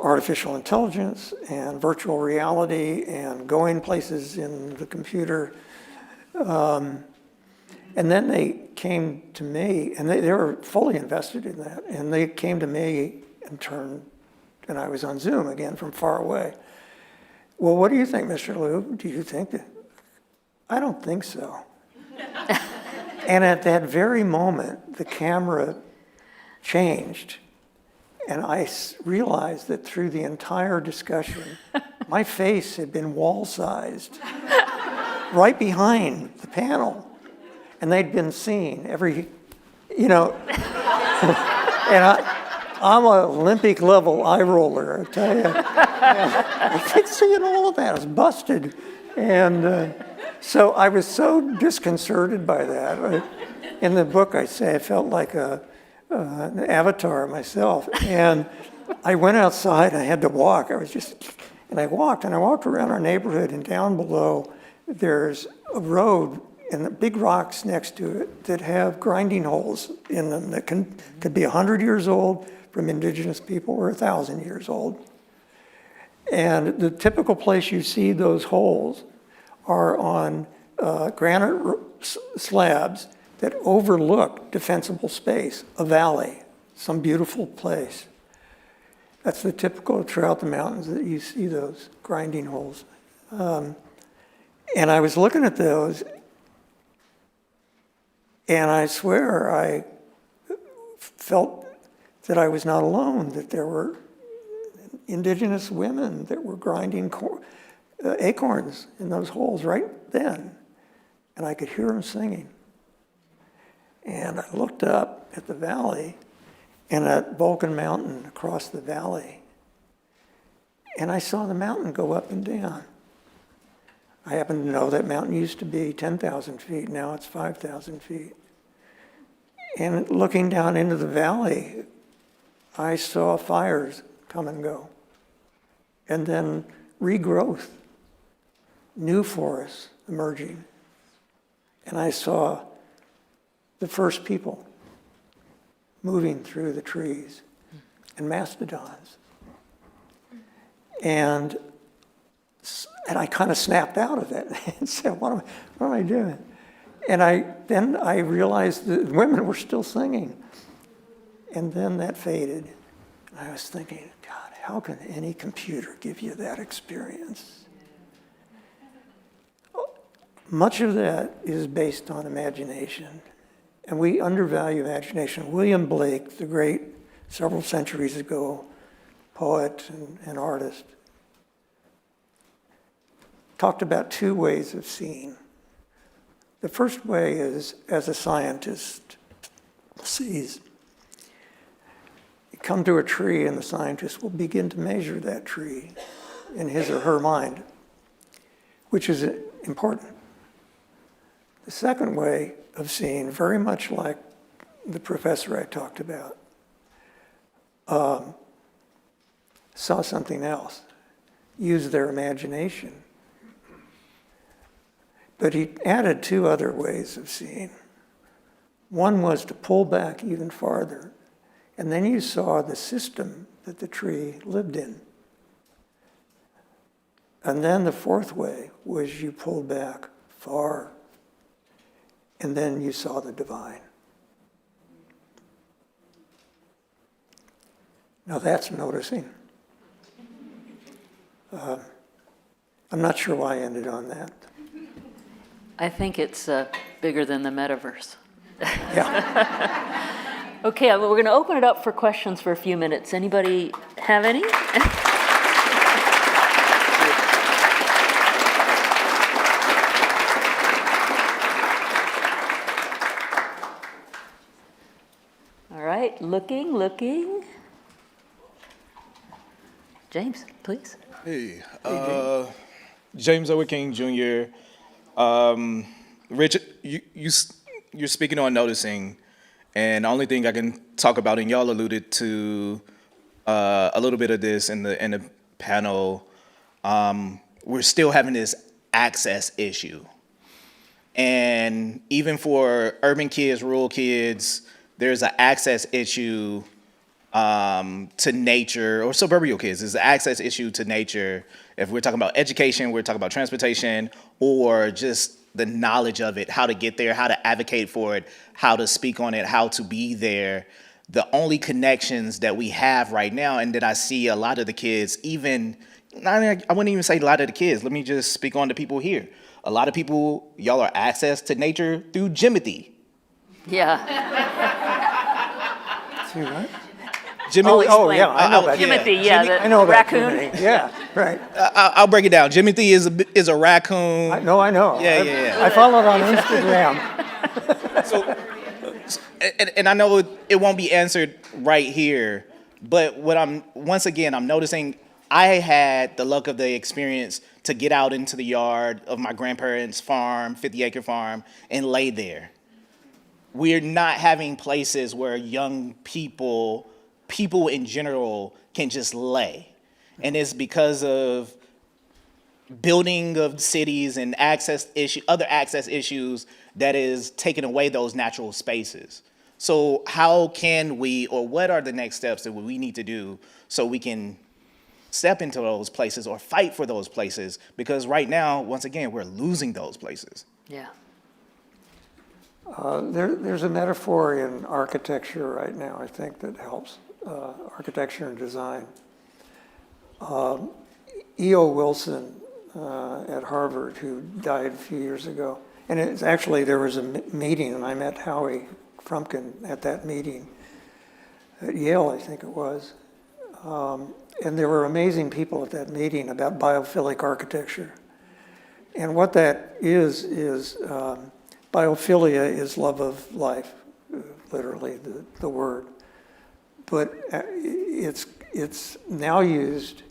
artificial intelligence and virtual reality and going places in the computer. And then they came to me, and they were fully invested in that, and they came to me and I was on Zoom again from far away. Well, what do you think, Mr. Louv? Do you think that? I don't think so. And at that very moment, the camera changed, and I realized that through the entire discussion, my face had been wall-sized right behind the panel, and they'd been seen every, and I'm an Olympic level eye roller, I tell you. I kept seeing all of that. I was busted. And so I was so disconcerted by that. In the book, I say I felt like an avatar myself. And I went outside, and I had to walk. I walked around our neighborhood, and down below, there's a road and the big rocks next to it that have grinding holes in them that could be 100 years old, from indigenous people were 1,000 years old. And the typical place you see those holes are on granite slabs that overlook defensible space, a valley, some beautiful place. That's the typical throughout the mountains that you see those grinding holes. And I was looking at those, and I swear I felt that I was not alone, that there were indigenous women that were grinding acorns in those holes right then. And I could hear them singing. And I looked up at the valley and at Vulcan Mountain across the valley. And I saw the mountain go up and down. I happen to know that mountain used to be 10,000 feet. Now it's 5,000 feet. And looking down into the valley, I saw fires come and go. And then regrowth, new forests emerging. And I saw the first people moving through the trees and mastodons. And I kind of snapped out of it and said, what am I doing? And then I realized the women were still singing. And then that faded. And I was thinking, God, how can any computer give you that experience? Much of that is based on imagination. And we undervalue imagination. William Blake, the great, several centuries ago, poet and artist, talked about two ways of seeing. The first way is as a scientist sees. You come to a tree and the scientist will begin to measure that tree in his or her mind, which is important. The second way of seeing, very much like the professor I talked about, saw something else, used their imagination. But he added two other ways of seeing. One was to pull back even farther, and then you saw the system that the tree lived in. And then the fourth way was you pulled back far, and then you saw the divine. Now that's noticing. I'm not sure why I ended on that. I think it's bigger than the metaverse. Yeah. Okay, well, we're going to open it up for questions for a few minutes. Anybody have any? All right, looking. James, please. Hey, James Owen King Jr. Richard, you're speaking on noticing, and the only thing I can talk about, and y'all alluded to a little bit of this in the panel, we're still having this access issue. And even for urban kids, rural kids, there's an access issue to nature, or suburban kids, there's an access issue to nature. If we're talking about education, we're talking about transportation, or just the knowledge of it, how to get there, how to advocate for it, how to speak on it, how to be there. The only connections that we have right now, and that I see a lot of the kids, even, I wouldn't even say a lot of the kids, let me just speak on the people here. A lot of people, y'all are access to nature through Jimothy. Yeah. See what? Jimothy. Explain. Yeah, I know about Timothy, that. yeah, the I know about raccoon. Jiminy. Yeah, right. I'll break it down. Jimothy is a raccoon. I know. Yeah. I followed on Instagram. So, and I know it won't be answered right here, but I'm noticing I had the luck of the experience to get out into the yard of my grandparents' farm, 50-acre farm, and lay there. We're not having places where young people in general can just lay. And it's because of building of cities and other access issues that is taking away those natural spaces. So how can we, or what are the next steps that we need to do so we can step into those places or fight for those places? Because right now, once again, we're losing those places. Yeah. There's a metaphor in architecture right now, I think, that helps, architecture and design. E.O. Wilson at Harvard, who died a few years ago, and it's actually, there was a meeting, and I met Howie Frumkin at that meeting at Yale, I think it was. And there were amazing people at that meeting about biophilic architecture. And what that is biophilia is love of life, literally the word. But it's now used,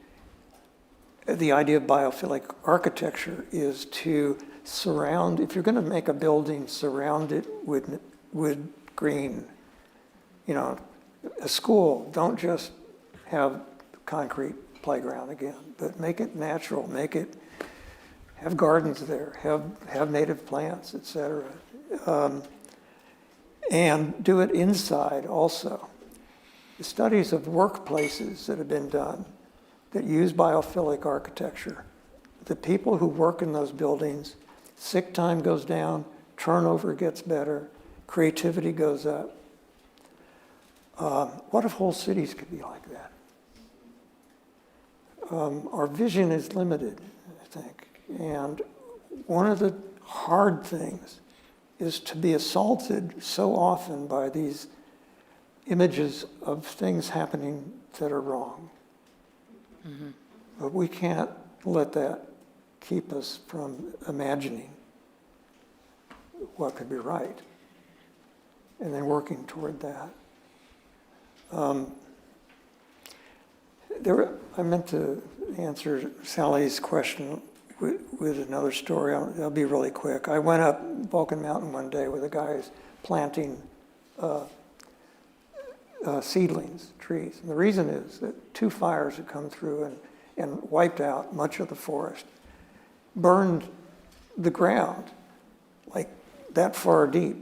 the idea of biophilic architecture is to surround, if you're going to make a building, surround it with green. You know, a school, don't just have concrete playground again, but make it natural, have gardens there, have native plants, etc. And do it inside also. The studies of workplaces that have been done that use biophilic architecture, the people who work in those buildings, sick time goes down, turnover gets better, creativity goes up. What if whole cities could be like that? Our vision is limited, I think. And one of the hard things is to be assaulted so often by these images of things happening that are wrong. Mm-hmm. But we can't let that keep us from imagining what could be right and then working toward that. I meant to answer Sally's question with another story. I'll be really quick. I went up Vulcan Mountain one day with the guys planting seedlings, trees. And the reason is that 2 fires had come through and wiped out much of the forest, burned the ground like that far deep,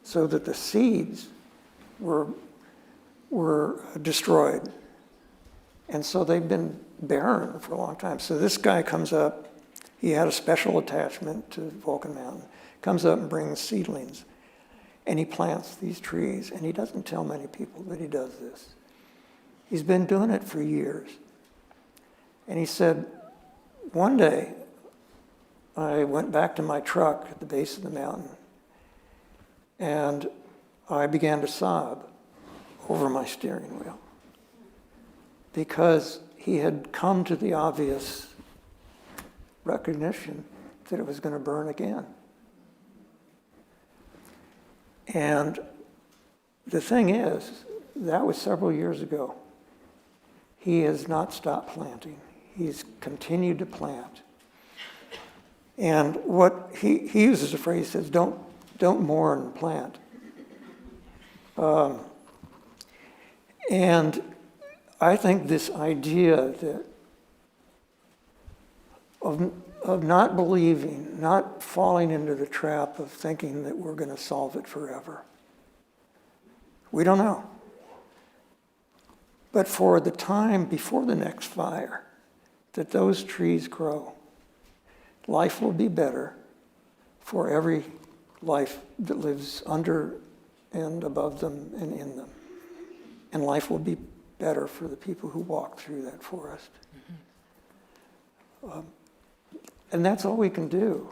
so that the seeds were destroyed. And so they've been barren for a long time. So this guy comes up, he had a special attachment to Vulcan Mountain, comes up and brings seedlings. And he plants these trees, and he doesn't tell many people that he does this. He's been doing it for years. And he said, one day, I went back to my truck at the base of the mountain, and I began to sob over my steering wheel, because he had come to the obvious recognition that it was going to burn again. And the thing is, that was several years ago. He has not stopped planting. He's continued to plant. And what he uses a phrase, he says, don't mourn, plant. And I think this idea that of not believing, not falling into the trap of thinking that we're going to solve it forever. We don't know. But for the time before the next fire, that those trees grow, life will be better for every life that lives under and above them and in them. And life will be better for the people who walk through that forest. Mm-hmm. And that's all we can do.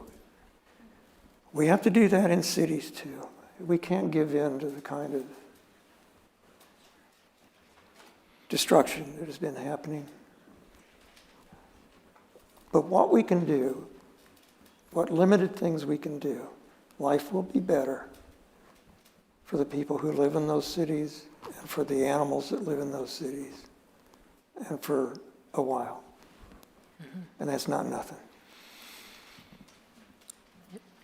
We have to do that in cities too. We can't give in to the kind of destruction that has been happening. But what we can do, what limited things we can do, life will be better for the people who live in those cities and for the animals that live in those cities and for a while. Mm-hmm. And that's not nothing.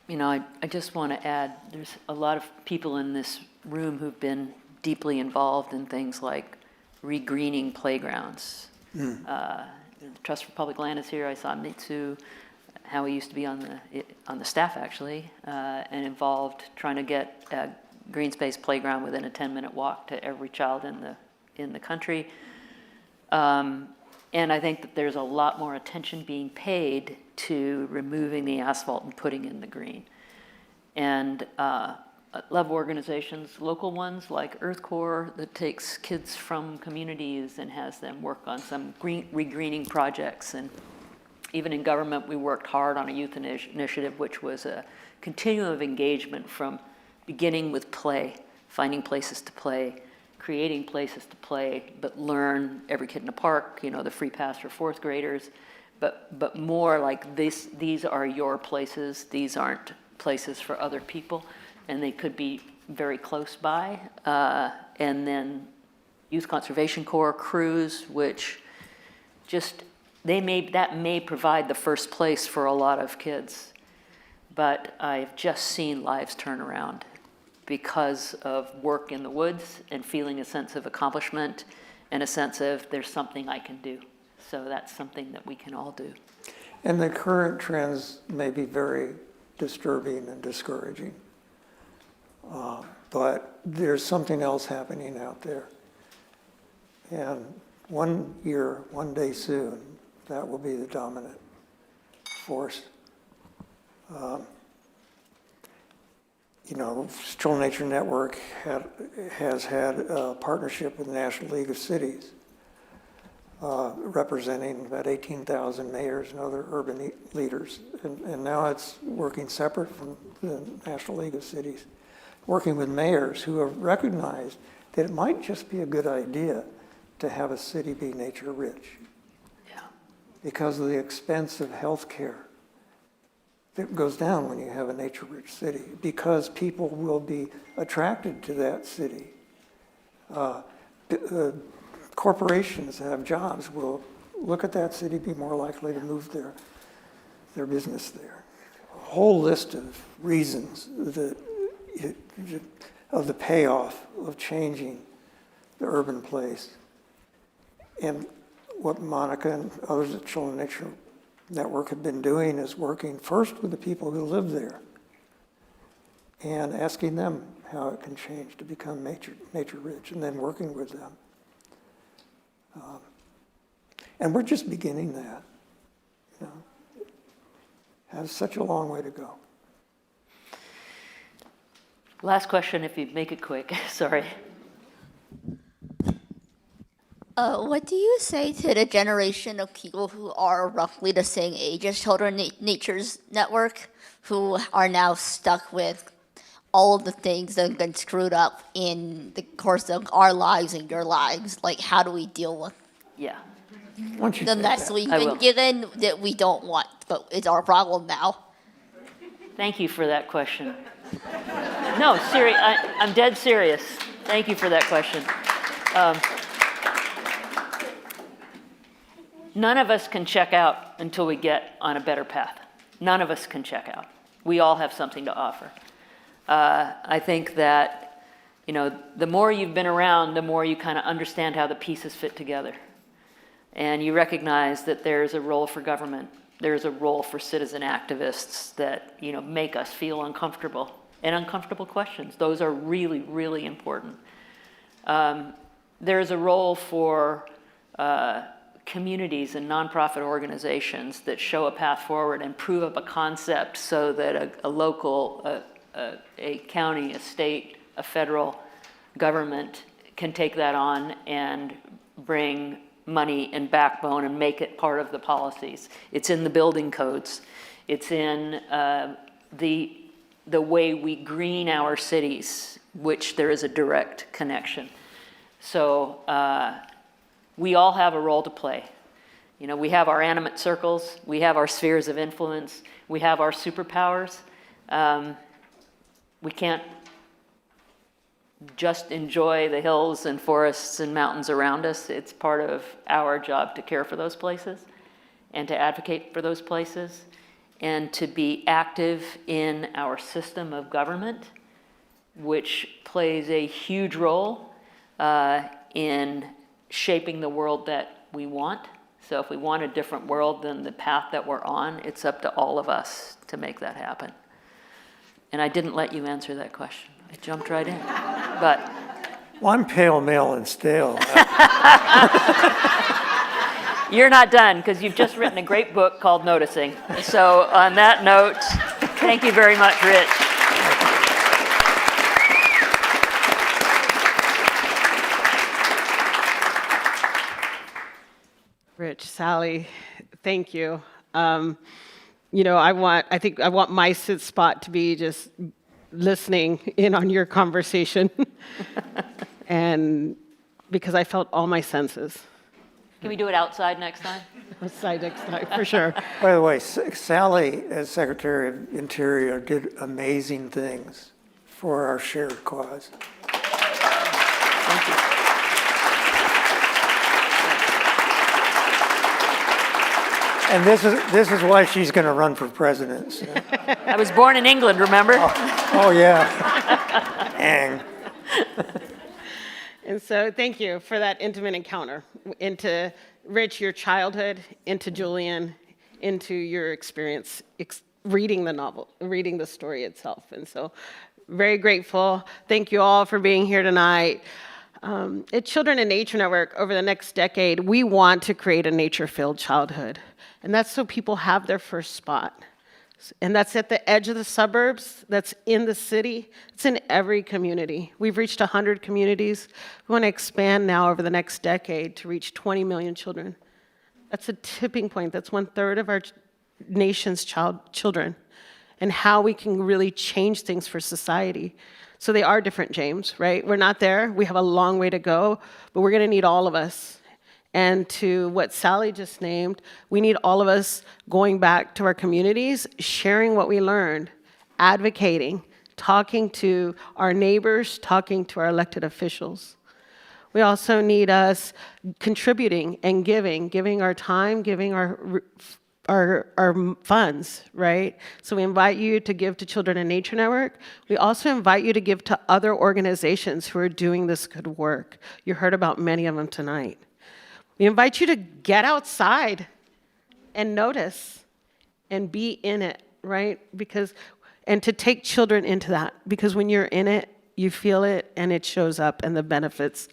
You know, I just want to add, there's a lot of people in this room who've been deeply involved in things like regreening playgrounds. Mm. The Trust for Public Land is here. I saw Mitsu, how he used to be on the staff actually, and involved trying to get green space playground within a 10-minute walk to every child in the country. And I think that there's a lot more attention being paid to removing the asphalt and putting in the green. And I love organizations, local ones like Earth Corps, that takes kids from communities and has them work on some regreening projects. And even in government, we worked hard on a youth initiative, which was a continuum of engagement from beginning with play, finding places to play, creating places to play, but learn, every kid in the park, you know, the free pass for fourth graders, but more like these are your places, these aren't places for other people, and they could be very close by. And then Youth Conservation Corps crews, which just, that may provide the first place for a lot of kids, but I've just seen lives turn around because of work in the woods and feeling a sense of accomplishment and a sense of there's something I can do. So that's something that we can all do. And the current trends may be very disturbing and discouraging. But there's something else happening out there. And one day soon, that will be the dominant force. You know, Children Nature Network has had a partnership with the National League of Cities, representing about 18,000 mayors and other urban leaders. And now it's working separate from the National League of Cities, working with mayors who have recognized that it might just be a good idea to have a city be nature rich. Yeah. Because of the expense of health care that goes down when you have a nature-rich city, because people will be attracted to that city. Corporations that have jobs will look at that city, be more likely to move their business there. A whole list of reasons of the payoff of changing the urban place. And what Monica and others at Children Nature Network have been doing is working first with the people who live there and asking them how it can change to become nature rich, and then working with them. And we're just beginning that. You know, has such a long way to go. Last question, if you make it quick. Sorry. What do you say to the generation of people who are roughly the same age as Children Nature's Network, who are now stuck with all of the things that have been screwed up in the course of our lives and your lives? Like, how do we deal with Yeah. Why don't you the take mess that? we've I been will. given that we don't want, but it's our problem now? Thank you for that question. No, I'm dead serious. Thank you for that question. None of us can check out until we get on a better path. None of us can check out. We all have something to offer. I think that, you know, the more you've been around, the more you kind of understand how the pieces fit together. And you recognize that there's a role for government. There's a role for citizen activists that, you know, make us feel uncomfortable. And uncomfortable questions. Those are really, really important. There's a role for communities and nonprofit organizations that show a path forward and prove up a concept so that a local, a county, a state, a federal government can take that on and bring money and backbone and make it part of the policies. It's in the building codes. It's in the way we green our cities, which there is a direct connection. So we all have a role to play. You know, we have our animate circles, we have our spheres of influence, we have our superpowers. We can't just enjoy the hills and forests and mountains around us. It's part of our job to care for those places and to advocate for those places and to be active in our system of government, which plays a huge role in shaping the world that we want. So if we want a different world than the path that we're on, it's up to all of us to make that happen. And I didn't let you answer that question. I jumped right in. But Well, I'm pale, male, and stale. you're not done, because you've just written a great book called Noticing. So on that note, thank you very much, Rich. Rich, Sally, thank you. I think I want my sit spot to be just listening in on your conversation. And because I felt all my senses. Can we do it outside next time? Outside next time, for sure. By the way, Sally, as Secretary of Interior, did amazing things for our shared cause. Thank you. And this is why she's going to run for president. So. I was born in England, remember? Oh yeah. And And so thank you for that intimate encounter into Rich, your childhood, into Julian, into your experience reading the novel, reading the story itself. And so very grateful. Thank you all for being here tonight. At Children in Nature Network, over the next decade, we want to create a nature-filled childhood. And that's so people have their first spot. And that's at the edge of the suburbs, that's in the city, it's in every community. We've reached 100 communities. We want to expand now over the next decade to reach 20 million children. That's a tipping point. That's 1/3 of our nation's children, and how we can really change things for society. So they are different, James, right? We're not there. We have a long way to go, but we're going to need all of us. And to what Sally just named, we need all of us going back to our communities, sharing what we learned, advocating, talking to our neighbors, talking to our elected officials. We also need us contributing and giving our time, giving our funds, right? So we invite you to give to Children in Nature Network. We also invite you to give to other organizations who are doing this good work. You heard about many of them tonight. We invite you to get outside and notice and be in it, right? And to take children into that, because when you're in it, you feel it and it shows up and the benefits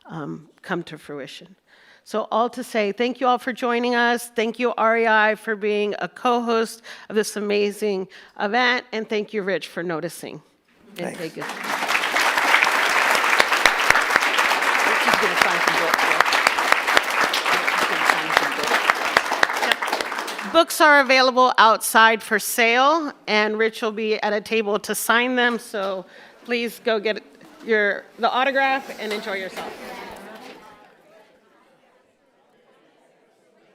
come to fruition. So all to say, thank you all for joining us. Thank you, REI, for being a co-host of this amazing event. And thank you, Rich, for noticing. And Thanks. take it. She's going to sign some books. Books are available outside for sale, and Rich will be at a table to sign them. So please go get the autograph and enjoy yourself.